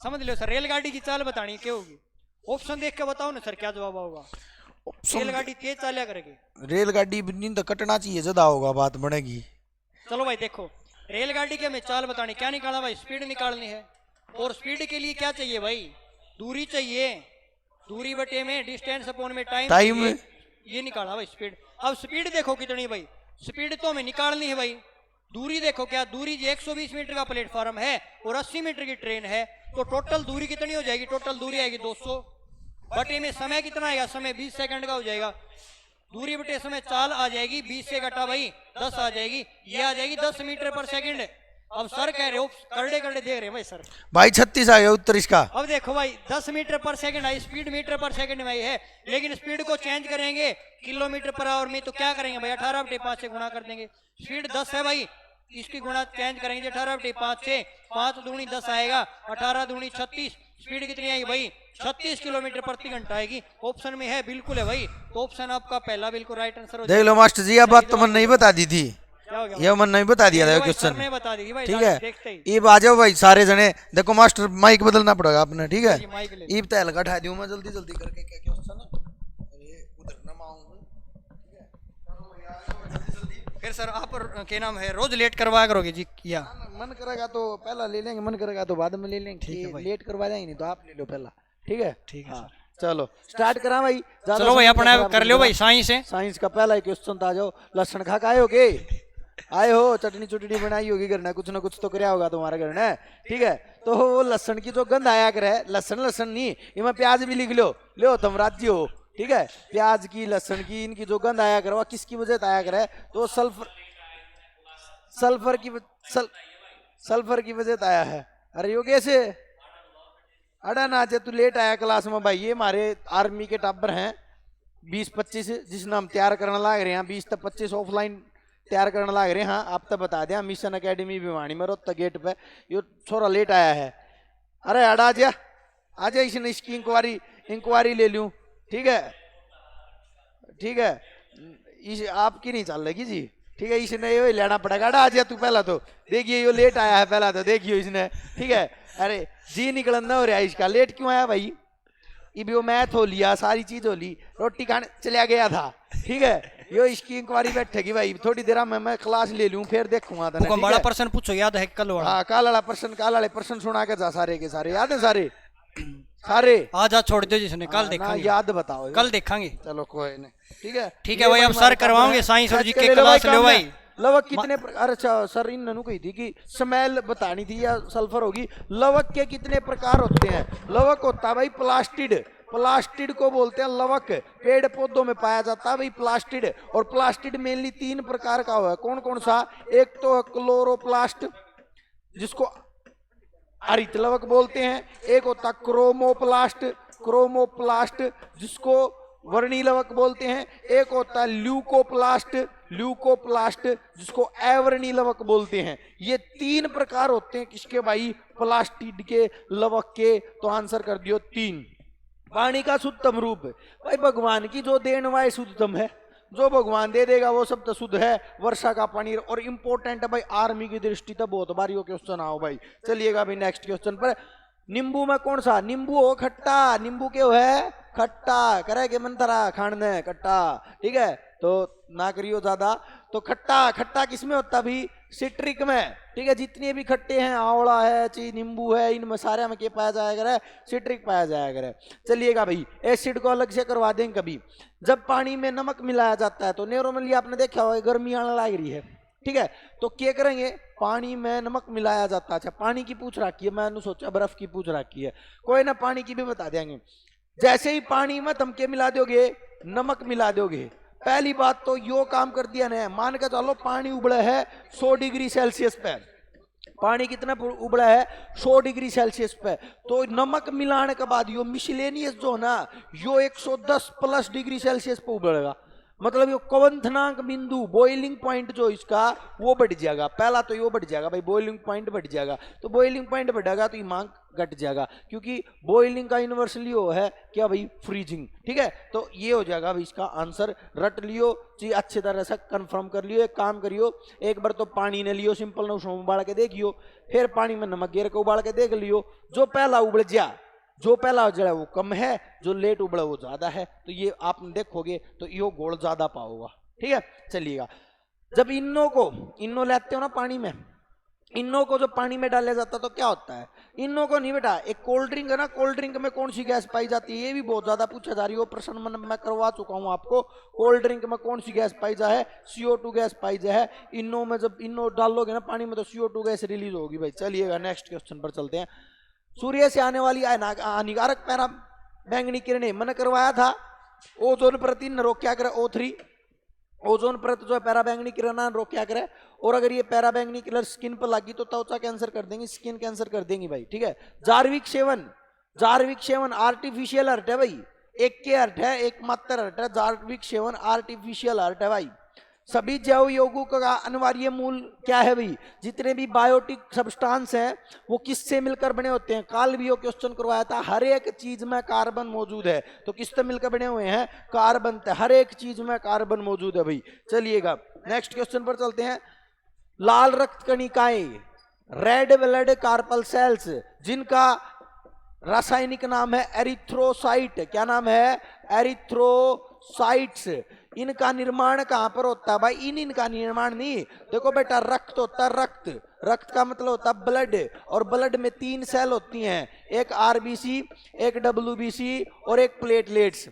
समझ लो सर। रेलगाड़ी की चाल बतानी क्या होगी? ऑप्शन देख के बताओ ना सर, क्या जवाब होगा? रेलगाड़ी तेज चालिया करेगी। रेलगाड़ी नींद कटना चाहिए, ज्यादा होगा बात बनेगी। चलो भाई देखो, रेलगाड़ी की हमें चाल बतानी, क्या निकालना भाई? स्पीड निकालनी है। और स्पीड के लिए क्या चाहिए भाई? दूरी चाहिए, दूरी बटे में डिस्टेंस अपॉन में टाइम। ये निकाला भाई स्पीड। अब स्पीड देखो कितनी भाई? स्पीड तो हमें निकालनी है भाई। दूरी देखो, क्या दूरी? 120 मीटर का प्लेटफॉर्म है और 80 मीटर की ट्रेन है, तो टोटल दूरी कितनी हो जाएगी? टोटल दूरी आएगी 200 बटे में समय कितना आएगा? समय 20 सेकंड का हो जाएगा। दूरी बटे समय चाल आ जाएगी, 20 से घटा भाई 10 आ जाएगी, ये आ जाएगी 10 मीटर पर सेकंड। अब सर कह रहे हो, करड़े करड़े देख रहे हैं भाई सर। भाई 36 आ गया उत्तर इसका। अब देखो भाई 10 मीटर पर सेकंड आई, स्पीड मीटर पर सेकंड में आई है, लेकिन स्पीड को चेंज करेंगे किलोमीटर पर आवर में, तो क्या करेंगे भाई? 18 बटे 5 से गुणा कर देंगे। स्पीड 10 है भाई, इसकी गुणा चेंज करेंगे 18 बटे 5 से, 5 दूनी 10 आएगा, 18 दूनी 36। स्पीड कितनी आएगी भाई? 36 किलोमीटर प्रति घंटा आएगी। ऑप्शन में है, बिल्कुल है भाई। तो ऑप्शन आपका पहला बिल्कुल राइट आंसर हो देख लो मास्टर जी, अब बात तो मन नहीं बता दी थी, ये मन नहीं बता दिया था क्वेश्चन, ठीक है। ये आ जाओ भाई सारे जने, देखो मास्टर माइक बदलना पड़ेगा अपने, ठीक है। ईब तैल का उठा दूं मैं जल्दी जल्दी करके, क्या क्वेश्चन है उधर ना माऊंगा, फिर सर आप क्या नाम है, रोज लेट करवाया करोगे जी? या मन करेगा तो पहला ले लेंगे, मन करेगा तो बाद में ले लेंगे, लेट करवा देंगे नहीं तो आप ले लो पहला, ठीक है। ठीक है सर, चलो स्टार्ट करा भाई। चलो भाई अपना कर लो भाई। साइंस का पहला क्वेश्चन था जो, लक्षण खा के आए होगे, आए हो, चटनी चुटनी बनाई होगी घर ने, कुछ ना कुछ तो कराया होगा तुम्हारे घर ने, ठीक है। तो वो लहसन की जो गंध आया करे, लहसन लहसन नहीं, इनमें प्याज भी लिख लो तुम राज्य हो, ठीक है। प्याज की, लहसन की, इनकी जो गंध आया करे, किसकी वजह से आया करे? तो सल्फर की वजह से आया है। अरे यो कैसे अड़ा ना, तू लेट आया क्लास में भाई। ये हमारे आर्मी के टाबर हैं 20-25, जिसने हम तैयार करने लग रहे हैं, 20 से 25 ऑफलाइन तैयार करने लग रहे हैं। हाँ आप तो बता दें, मिशन एकेडमी भिवानी में रोहतक गेट पे यो छोरा लेट आया है। अरे अड़ा जा, आजा, इसने इसकी इंक्वायरी ले लूं, ठीक है, ठीक है। इस आपकी नहीं चल लगी जी, ठीक है, इसने यो लेना पड़ेगा। अड़ा आ जा तू पहला, तो देखिए यो लेट आया है पहला, तो देखियो इसने, ठीक है। अरे जी निकलन ना हो रहा है इसका, लेट क्यों आया भाई? इब यो मैथ हो लिया, सारी चीज हो ली, रोटी खाने चला गया था, ठीक है। यो इसकी इंक्वायरी बैठेगी भाई, थोड़ी देर में मैं क्लास ले लूं, फिर देखूंगा। बड़ा प्रश्न पूछो, याद है कल वाला? हाँ कल वाला प्रश्न, कल वाले प्रश्न सुना के जा, सारे के सारे याद है, सारे सारे आज छोड़ दो जिसने, कल देखेंगे, याद बताओ, कल देखेंगे। चलो कोई नहीं, ठीक है, ठीक है भाई। अब सर करवाओगे साइंस और जीके क्लास लो भाई। लवक कितने प्रकार, अच्छा सर इन ननु कही थी कि स्मेल बतानी थी या सल्फर होगी। लवक के कितने प्रकार होते हैं? लवक होता है भाई प्लास्टिड, प्लास्टिड को बोलते हैं लवक, पेड़ पौधों में पाया जाता है भाई प्लास्टिड। और प्लास्टिड मेनली 3 प्रकार का हुआ है, कौन कौन सा? एक तो क्लोरोप्लास्ट जिसको हरित लवक बोलते हैं, एक होता क्रोमोप्लास्ट, क्रोमोप्लास्ट जिसको वर्णी लवक बोलते हैं, एक होता है ल्यूकोप्लास्ट, ल्यूकोप्लास्ट जिसको अवर्णी लवक बोलते हैं। ये 3 प्रकार होते हैं किसके भाई? प्लास्टिड के, लवक के। तो आंसर कर दियो 3। पानी का शुद्धतम रूप भाई भगवान की जो देन वाय शुद्धतम है, जो भगवान दे देगा वो सब तो शुद्ध है, वर्षा का पानी। और इम्पोर्टेंट है भाई आर्मी की दृष्टि तो बहुत बार यो क्वेश्चन आओ भाई। चलिएगा भाई नेक्स्ट क्वेश्चन पर। नींबू में कौन सा? नींबू हो खट्टा, नींबू क्यों है खट्टा? करे के मन तरा खाने खट्टा, ठीक है। तो ना करियो ज्यादा। तो खट्टा, खट्टा किसमें होता भी? सिट्रिक में, ठीक है। जितने भी खट्टे हैं, आंवला है, ची नींबू है, इनमें सारे में क्या पाया जाया करे? सिट्रिक पाया जाया करे। चलिएगा भाई, एसिड को अलग से करवा देंगे कभी। जब पानी में नमक मिलाया जाता है तो नॉर्मली आपने देखा होगा गर्मी आने लग रही है, ठीक है। तो क्या करेंगे? पानी में नमक मिलाया जाता है। अच्छा पानी की पूछ रखी है, मैंने सोचा बर्फ की पूछ रखी है, कोई ना पानी की भी बता देंगे। जैसे ही पानी में तुम क्या मिला दोगे? नमक मिला दोगे। पहली बात तो यो काम कर दिया ना, मान के चलो पानी उबला है 100 डिग्री सेल्सियस पे, पानी कितना उबला है 100 डिग्री सेल्सियस पे, तो नमक मिलाने के बाद यो मिसलेनियस जो है ना यो 110 प्लस डिग्री सेल्सियस पे उबलेगा। मतलब ये क्वथनांक बिंदु बॉइलिंग पॉइंट जो इसका वो बढ़ जाएगा। पहला तो ये बढ़ जाएगा भाई, बॉइलिंग पॉइंट बढ़ जाएगा। तो बॉइलिंग पॉइंट बढ़ेगा तो ये मांग घट जाएगा, क्योंकि बॉइलिंग का यूनिवर्सली वो है क्या भाई, फ्रीजिंग। ठीक है, तो ये हो जाएगा भाई इसका आंसर। रट लियो जी, अच्छी तरह से कंफर्म कर लियो। एक काम करियो, एक बार तो पानी ने लियो सिंपल ना, उसमें उबाल के देखियो, फिर पानी में नमक गिर के उबाल के देख लियो। जो पहला उबल जा, जो पहला उजड़ा वो कम है, जो लेट उबड़ा वो ज्यादा है। तो ये आप देखोगे तो यो गोल ज्यादा पाओगा। ठीक है, चलिएगा। जब इनो लेते हो ना पानी में, इनो को जो पानी में डाला जाता है तो क्या होता है, इनो को नहीं बेटा, एक कोल्ड ड्रिंक है ना, कोल्ड ड्रिंक में कौन सी गैस पाई जाती है, ये भी बहुत ज्यादा पूछा जा रही है। वो प्रश्न मैं करवा चुका हूं आपको। कोल्ड ड्रिंक में कौन सी गैस पाई जा है, CO2 गैस पाई जा है। इनो में जब इनो डालोगे ना पानी में तो CO2 गैस रिलीज होगी भाई। चलिएगा नेक्स्ट क्वेश्चन पर चलते हैं। सूर्य से आने वाली हानिकारक पैरा बैंगनी किरणें मन करवाया था, ओजोन परत इन रोक्या करे O3, ओजोन परत जो है पैरा बैंगनी किरण रोक्या करे। और अगर ये पैरा बैंगनी किरण स्किन पर लगी तो त्वचा कैंसर कर देंगी, स्किन कैंसर कर देंगी भाई। ठीक है, जार्विक सेवन आर्टिफिशियल हर्ट है भाई, एक के हर्ट है, एक मात्र हर्ट है। जार्विक सेवन आर्टिफिशियल हर्ट है भाई। सभी जैव यौगिकों का अनिवार्य मूल क्या है भाई, जितने भी बायोटिक सब्सटेंस हैं वो किससे मिलकर बने होते हैं। काल भी क्वेश्चन करवाया था, हर एक चीज में कार्बन मौजूद है, तो किससे मिलकर बने हुए हैं, कार्बन। हर एक चीज में कार्बन मौजूद है भाई। चलिएगा नेक्स्ट क्वेश्चन पर चलते हैं। लाल रक्त कणिकाएं, रेड ब्लड कार्पल सेल्स, जिनका रासायनिक नाम है एरिथ्रोसाइट। क्या नाम है, एरिथ्रोसाइट्स। इनका निर्माण कहां पर होता है भाई, इनका निर्माण नहीं, देखो बेटा रक्त होता है, रक्त का मतलब होता है ब्लड, और ब्लड में 3 सेल होती हैं, एक RBC, एक WBC और एक प्लेटलेट्स।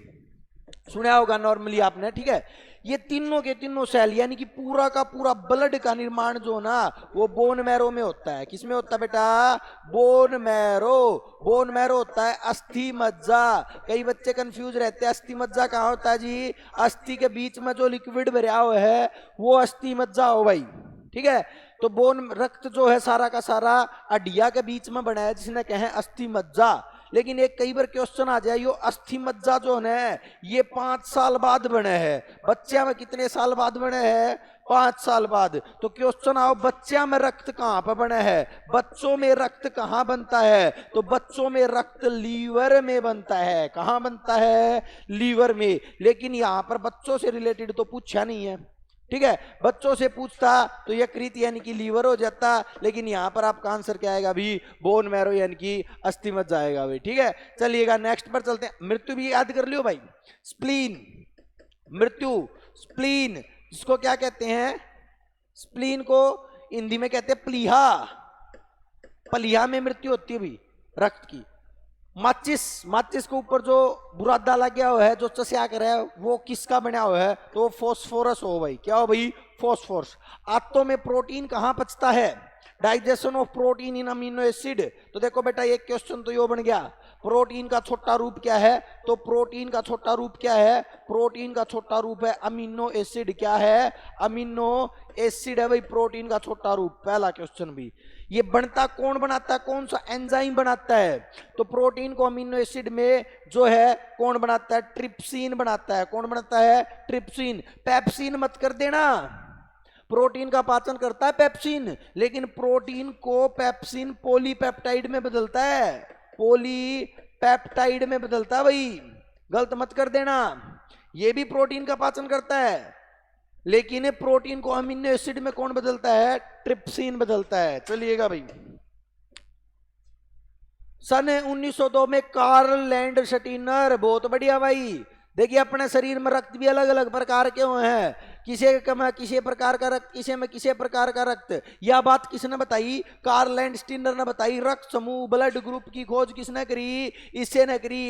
सुना होगा नॉर्मली आपने। ठीक है, ये तीनों के तीनों सेल यानी कि पूरा का पूरा ब्लड का निर्माण जो ना वो बोन मैरो में होता है। किसमें होता है बेटा, बोन मैरो होता है, अस्थि मज्जा। कई बच्चे कंफ्यूज रहते हैं, अस्थि मज्जा कहाँ होता है जी, अस्थि के बीच में जो लिक्विड भरा हुआ है वो अस्थि मज्जा हो भाई। ठीक है, तो बोन रक्त जो है सारा का सारा हड्डियां के बीच में बना है, जिसने कहे अस्थि मज्जा। लेकिन एक कई बार क्वेश्चन आ जाए, यो अस्थि मज्जा जो है ये 5 साल बाद बने हैं। बच्चा में कितने साल बाद बने हैं, 5 साल बाद। तो क्वेश्चन आओ, बच्चा में रक्त कहां पर बने है, बच्चों में रक्त कहां बनता है, तो बच्चों में रक्त लीवर में बनता है। कहां बनता है, लीवर में। लेकिन यहां पर बच्चों से रिलेटेड तो पूछा नहीं है। ठीक है, बच्चों से पूछता तो यकृत यानी कि लीवर हो जाता, लेकिन यहां पर आपका आंसर क्या आएगा भी, बोन मैरो यानी कि अस्थि मज्जा आएगा भाई। ठीक है, चलिएगा नेक्स्ट पर चलते हैं। मृत्यु भी याद कर लियो भाई, स्प्लीन, मृत्यु, स्प्लीन, जिसको क्या कहते हैं, स्प्लीन को हिंदी में कहते हैं प्लीहा। प्लीहा में मृत्यु होती है भाई रक्त की। माचिस के ऊपर जो बुरादा लग गया हुआ है, जो चस्या कर है, वो किसका बना हुआ है, तो वो फॉस्फोरस हो भाई। क्या हो भाई, फॉस्फोरस। आंतों में प्रोटीन कहां पचता है, digestion of protein in amino acid. तो देखो बेटा एक क्वेश्चन तो यो बन गया, प्रोटीन का छोटा रूप क्या है, तो प्रोटीन का छोटा रूप क्या है, प्रोटीन का छोटा रूप है अमीनो एसिड। क्या है, अमीनो एसिड है भाई प्रोटीन का छोटा रूप। पहला क्वेश्चन भी। ये बनता कौन बनाता है, कौन सा एंजाइम बनाता है, तो प्रोटीन को अमीनो एसिड में जो है कौन बनाता है, ट्रिप्सिन बनाता है। कौन बनाता है, ट्रिप्सिन। पेप्सिन मत कर देना, प्रोटीन का पाचन करता है पेप्सिन, लेकिन प्रोटीन को पेप्सिन पॉलीपेप्टाइड में बदलता है, पॉलीपेप्टाइड में बदलता है भाई, गलत मत कर देना। ये भी प्रोटीन का पाचन करता है, लेकिन प्रोटीन को अमीनो एसिड में कौन बदलता है, ट्रिप्सिन बदलता है। चलिएगा भाई, सन 1902 में कार्ल लैंडस्टीनर, बहुत बढ़िया भाई। देखिए अपने शरीर में रक्त भी अलग अलग प्रकार के हुए हैं, किसी में किसी प्रकार का रक्त, किसी में किसी प्रकार का रक्त। यह बात किसने बताई, कार्ल लैंडस्टीनर ने बताई। रक्त समूह ब्लड ग्रुप की खोज किसने करी, इससे ने करी।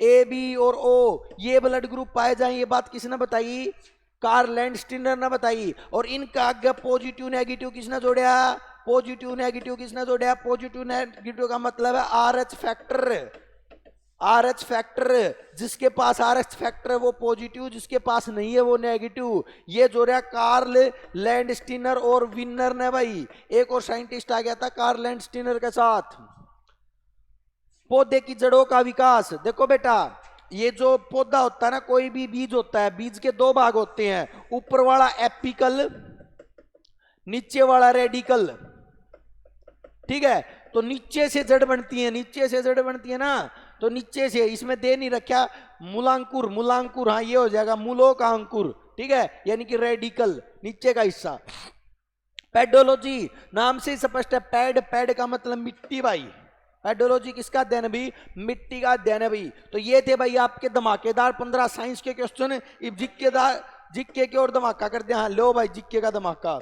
ए बी और ओ ये ब्लड ग्रुप पाए जाए, ये बात किसने बताई, कार्ल लैंडस्टीनर ने बताई। और इनका आगे पॉजिटिव नेगेटिव किसने जोड़ा, पॉजिटिव नेगेटिव किसने जोड़ा, पॉजिटिव नेगेटिव का मतलब है RH फैक्टर, RH फैक्टर, जिसके पास RS फैक्टर है वो पॉजिटिव, जिसके पास नहीं है वो नेगेटिव। ये जो रहा कार्ल लैंडस्टीनर और विनर ने भाई, एक और साइंटिस्ट आ गया था कार्ल लैंडस्टीनर के साथ। पौधे की जड़ों का विकास, देखो बेटा ये जो पौधा होता है ना, कोई भी बीज होता है, बीज के दो भाग होते हैं, ऊपर वाला एपिकल, नीचे वाला रेडिकल, ठीक है। तो नीचे से जड़ बनती है, नीचे से जड़ बनती है ना, तो नीचे से, इसमें दे नहीं रखा मूलांकुर, मूलांकुर, हाँ ये हो जाएगा मूलों का अंकुर, ठीक है, यानी कि रेडिकल नीचे का हिस्सा। पेडोलॉजी नाम से स्पष्ट है, पैड, पैड का मतलब मिट्टी भाई, पेडोलॉजी किसका अध्ययन भी, मिट्टी का अध्ययन है भाई। तो ये थे भाई आपके धमाकेदार 15 साइंस के क्वेश्चन। अब जिक्के की ओर धमाका करते हैं। हाँ लो भाई जिक्के का धमाका।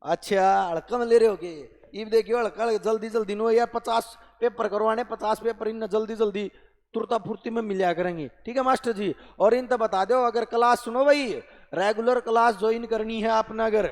अच्छा हड़कम ले रहे हो के, अब देखियो हड़का जल्दी जल्दी नो यार, 50 पेपर करवाने, 50 पेपर इन जल्दी जल्दी तुरता फुर्ती में मिला करेंगे, ठीक है मास्टर जी। और इन तो बता दो, अगर क्लास सुनो भाई, रेगुलर क्लास ज्वाइन करनी है आपने अगर,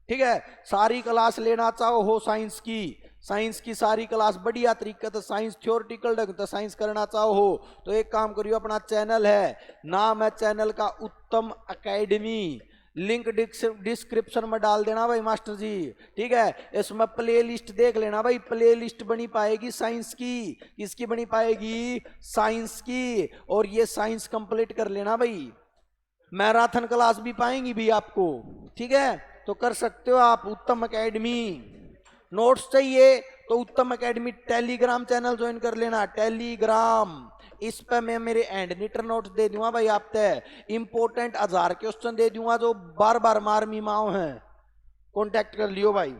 ठीक है, सारी क्लास लेना चाहो हो साइंस की सारी क्लास बढ़िया तरीके से साइंस थ्योरेटिकल ढंग से साइंस करना चाहो हो, तो एक काम करियो, अपना चैनल है, नाम है चैनल का उत्तम एकेडमी, लिंक डिस्क्रिप्शन में डाल देना भाई मास्टर जी, ठीक है। इसमें प्ले लिस्ट देख लेना भाई, प्ले लिस्ट बनी पाएगी साइंस की, किसकी बनी पाएगी, साइंस की। और ये साइंस कंप्लीट कर लेना भाई, मैराथन क्लास भी पाएंगी भी आपको, ठीक है। तो कर सकते हो आप उत्तम एकेडमी। नोट्स चाहिए तो उत्तम एकेडमी टेलीग्राम चैनल ज्वाइन कर लेना, टेलीग्राम, इस पे मैं मेरे एंड नीटर नोट्स दे दूंगा भाई, आप तय इंपोर्टेंट 1000 क्वेश्चन दे दूंगा जो बार बार मार मीमाओ हैं, कांटेक्ट कर लियो भाई।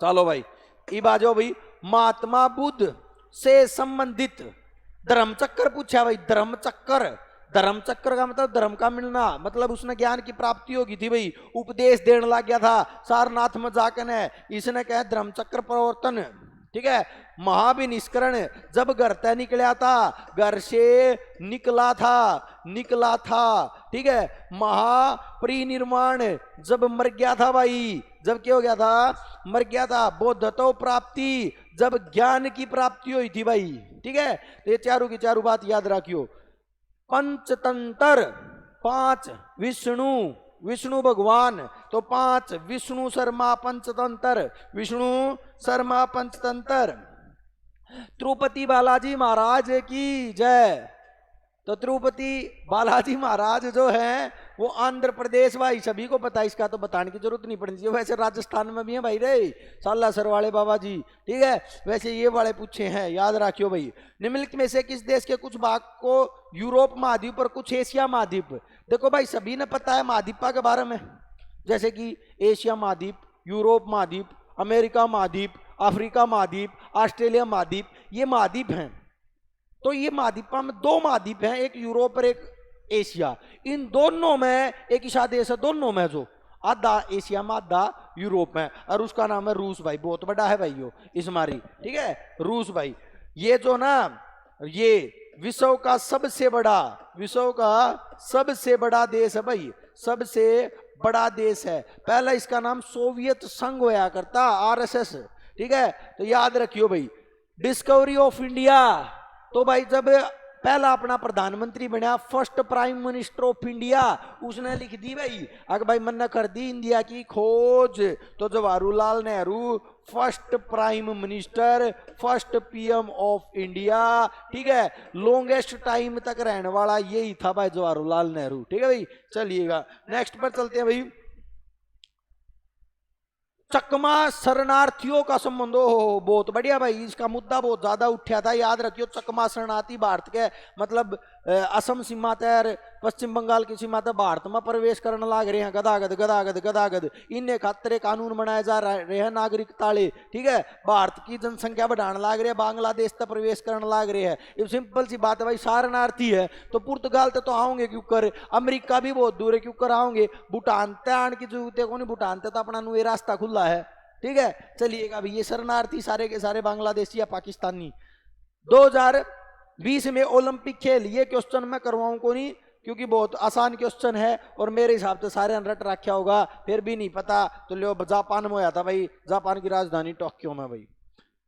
चलो भाई अब आ जाओ भाई, महात्मा बुद्ध से संबंधित धर्म चक्कर पूछा भाई, धर्म चक्कर, धर्म चक्कर का मतलब धर्म का मिलना, मतलब उसने ज्ञान की प्राप्ति होगी थी भाई, उपदेश देने लग गया था सारनाथ में जाकर है, इसने कहा धर्म चक्र प्रवर्तन, ठीक है। महाविनिष्करण, जब घर तय निकला था, घर से निकला था, ठीक है। महापरिनिर्माण, जब मर गया था भाई, जब क्या हो गया था, मर गया था। बोधतो प्राप्ति, जब ज्ञान की प्राप्ति हुई थी भाई, ठीक है। तो ये चारों की चारों बात याद रखियो। पंचतंत्र, 5 विष्णु भगवान, तो 5 विष्णु शर्मा पंचतंत्र, विष्णु शर्मा पंचतंत्र। तिरुपति बालाजी महाराज की जय। तो तिरुपति बालाजी महाराज जो है वो आंध्र प्रदेश भाई, सभी को पता है, इसका तो बताने की जरूरत नहीं पड़नी चाहिए। वैसे राजस्थान में भी है भाई रे, सालासर वाले बाबा जी, ठीक है। वैसे ये वाले पूछे हैं, याद रखियो भाई। निम्नलिखित में से किस देश के कुछ भाग को यूरोप महाद्वीप और कुछ एशिया महाद्वीप, देखो भाई सभी ने पता है महाद्वीपा के बारे में, जैसे कि एशिया महाद्वीप, यूरोप महाद्वीप, अमेरिका महाद्वीप, अफ्रीका महाद्वीप, ऑस्ट्रेलिया महाद्वीप, ये महाद्वीप हैं। तो ये महाद्वीपा में 2 महाद्वीप हैं, एक यूरोप और एक एशिया। इन दोनों में एक ईशा देश है, दोनों में जो आधा एशिया में आधा यूरोप में, और उसका नाम है रूस भाई, बहुत बड़ा है भाई यो इसमारी, ठीक है, रूस भाई। ये जो ना ये विश्व का सबसे बड़ा देश है भाई, सबसे बड़ा देश है। पहला इसका नाम सोवियत संघ होया करता, RSS, ठीक है। तो याद रखियो भाई। डिस्कवरी ऑफ इंडिया, तो भाई जब पहला अपना प्रधानमंत्री बना, first prime minister of India, उसने लिख दी भाई, अगर भाई मन ने कर दी इंडिया की खोज, तो Jawaharlal Nehru first prime minister, first PM of India, ठीक है। लॉन्गेस्ट टाइम तक रहने वाला यही था भाई जवाहरलाल नेहरू, ठीक है भाई। चलिएगा नेक्स्ट पर चलते हैं भाई। चकमा शरणार्थियों का संबंध, हो बहुत बढ़िया भाई, इसका मुद्दा बहुत ज्यादा उठा था, याद रखियो। चकमा शरणार्थी भारत के मतलब असम सीमा तय, पश्चिम बंगाल की सीमा तय भारत में प्रवेश करने लाग रहे हैं, गदागद इन्हें खातिर कानून बनाए जा रहे हैं नागरिकता ले, ठीक है। भारत की जनसंख्या बढ़ाने लाग रहे हैं, बांग्लादेश तक प्रवेश करने लाग रहे हैं। ये सिंपल सी बात है भाई, शरणार्थी है तो पुर्तगाल तो आओगे क्यों कर, अमेरिका भी बहुत दूर है क्यों कर आओगे, भूटान तय आने की जरूरत है, कौन भूटान तक तो अपना नुए रास्ता खुला है, ठीक है। चलिएगा भाई, ये शरणार्थी सारे के सारे बांग्लादेशी या पाकिस्तानी। 2020 में ओलंपिक खेल, ये क्वेश्चन मैं करवाऊं को नहीं क्योंकि बहुत आसान क्वेश्चन है और मेरे हिसाब से सारे रट रखा होगा, फिर भी नहीं पता तो लो, जापान में होया था भाई, जापान की राजधानी टोक्यो में भाई।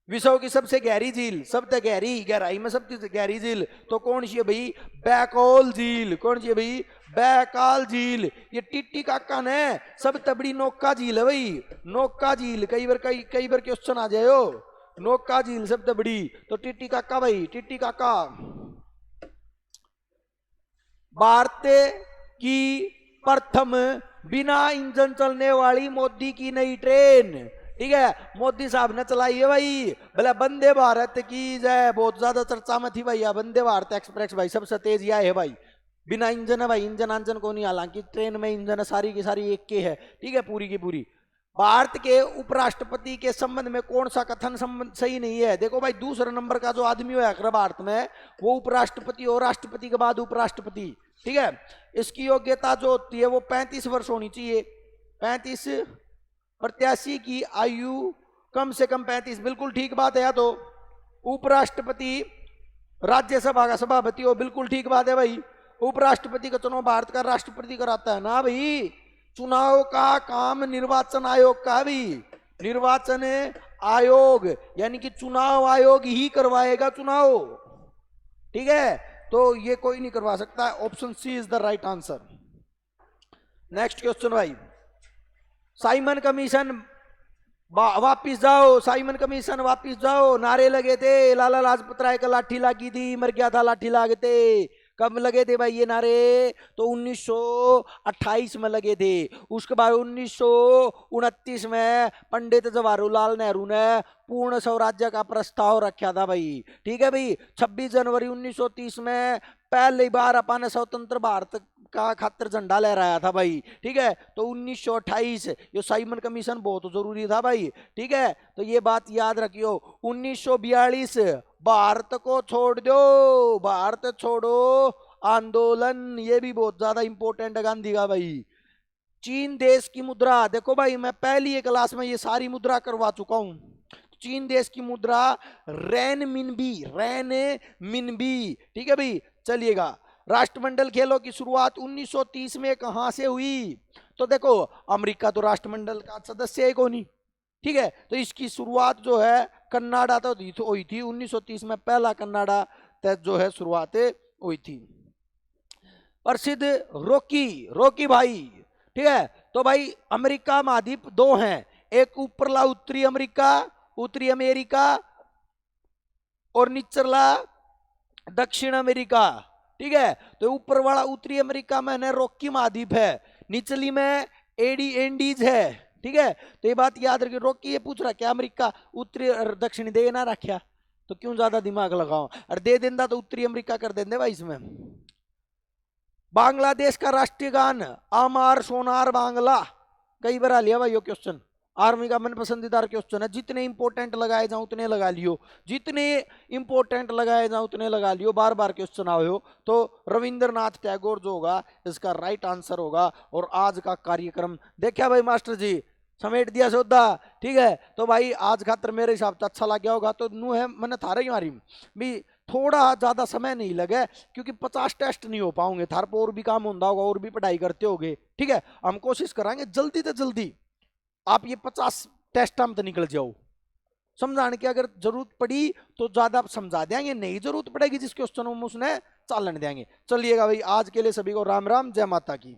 विश्व की सबसे गहरी झील, सबसे गहरी, गहराई में सबसे गहरी झील तो कौन सी है भाई? बैकाल झील। कौन सी है भाई? बैकाल झील। ये टिट्टी काका ने सबसे बड़ी नौका झील है भाई, नौका झील। कई बार क्वेश्चन आ जाए हो, नौका झील सबसे बड़ी तो टिट्टी काका भाई, टिट्टी काका। भारत की प्रथम बिना इंजन चलने वाली मोदी की नई ट्रेन, ठीक है, मोदी साहब ने चलाई है भाई। भला वंदे भारत की जय, बहुत ज्यादा चर्चा में थी भाई वंदे भारत एक्सप्रेस भाई, सबसे तेज यह है भाई, बिना इंजन है भाई, इंजन को नहीं, हालांकि ट्रेन में इंजन सारी की सारी एक के है, ठीक है, पूरी की पूरी। भारत के उपराष्ट्रपति के संबंध में कौन सा कथन सही नहीं है? देखो भाई, दूसरे नंबर का जो आदमी है भारत में वो उपराष्ट्रपति और राष्ट्रपति के बाद उपराष्ट्रपति, ठीक है। इसकी योग्यता जो होती है वो 35 वर्ष होनी चाहिए। 35 प्रत्याशी की आयु कम से कम 35, बिल्कुल ठीक बात है। या तो उपराष्ट्रपति राज्यसभा का सभापति हो, बिल्कुल ठीक बात है भाई। उपराष्ट्रपति का चुनाव भारत का राष्ट्रपति कराता है ना भाई। चुनाव का काम निर्वाचन आयोग का भी, निर्वाचन आयोग यानी कि चुनाव आयोग ही करवाएगा चुनाव, ठीक है, तो ये कोई नहीं करवा सकता। Option C is the right answer. Next question भाई, साइमन कमीशन वापिस जाओ, साइमन कमीशन वापिस जाओ, नारे लगे थे, लाला लाजपत राय का लाठी लागी थी, मर गया था, लाठी लागे थे। कब लगे थे भाई ये नारे? तो 1928 में लगे थे। उसके बाद 1929 में पंडित जवाहरलाल नेहरू ने पूर्ण स्वराज्य का प्रस्ताव रखा था भाई, ठीक है भाई। 26 जनवरी 1930 में पहली बार अपन स्वतंत्र भारत का खातिर झंडा लहराया था भाई, ठीक है। तो 1928 ये साइमन कमीशन बहुत जरूरी था भाई, ठीक है। तो ये बात याद रखियो। 1942 भारत को छोड़ दो, भारत छोड़ो आंदोलन, ये भी बहुत ज्यादा इंपॉर्टेंट है गांधी का भाई। चीन देश की मुद्रा, देखो भाई मैं पहली एक क्लास में ये सारी मुद्रा करवा चुका हूं। चीन देश की मुद्रा रेनमिनबी, रेनमिनबी, ठीक है भाई। चलिएगा, राष्ट्रमंडल खेलों की शुरुआत 1930 में कहां से हुई? तो देखो अमेरिका तो राष्ट्रमंडल का सदस्य है कौन, ठीक है। तो इसकी शुरुआत जो है कनाडा तो हुई थी 1930 में, पहला कनाडा तक जो है शुरुआत हुई थी। प्रसिद्ध रॉकी भाई, ठीक है। तो भाई अमेरिका महाद्वीप दो हैं, एक ऊपरला उत्तरी अमेरिका, उत्तरी अमेरिका, और निचरला दक्षिण अमेरिका, ठीक है। तो ऊपर वाला उत्तरी अमेरिका में रॉकी महाद्वीप है, निचली में एंडीज है, ठीक है। तो ये बात याद रखिए। रॉकी ये पूछ रहा क्या अमेरिका उत्तरी और दक्षिणी दे ना रखा, तो क्यों ज्यादा दिमाग लगाओ, और दे देंदा तो उत्तरी अमेरिका कर देंगे भाई इसमें। बांग्लादेश का राष्ट्रीय गान अमर सोनार बांग्ला, कई बार लिया भाई ये क्वेश्चन, आर्मी का मन पसंदीदा क्वेश्चन है। जितने इंपोर्टेंट लगाए जाओ उतने लगा लियो, जितने इंपोर्टेंट लगाए जाओ उतने लगा लियो, बार बार क्वेश्चन आए हो। तो रविंद्रनाथ टैगोर जो होगा इसका राइट आंसर होगा। और आज का कार्यक्रम देखा भाई मास्टर जी, समेट दिया सौदा, ठीक है। तो भाई आज खातर मेरे हिसाब से अच्छा लग गया होगा। तो नू है मैंने थारे ही मारी भी, थोड़ा ज्यादा समय नहीं लगे क्योंकि 50 टेस्ट नहीं हो पाओगे, थार पर और भी काम होता होगा, और भी पढ़ाई करते होगे, ठीक है। हम कोशिश कराएंगे जल्दी से जल्दी आप ये 50 टेस्ट हम तो निकल जाओ। समझाने की अगर जरूरत पड़ी तो ज्यादा समझा देंगे, नहीं जरूरत पड़ेगी जिस क्वेश्चन में उसने चालन देंगे। चलिएगा भाई, आज के लिए सभी को राम राम, जय माता की।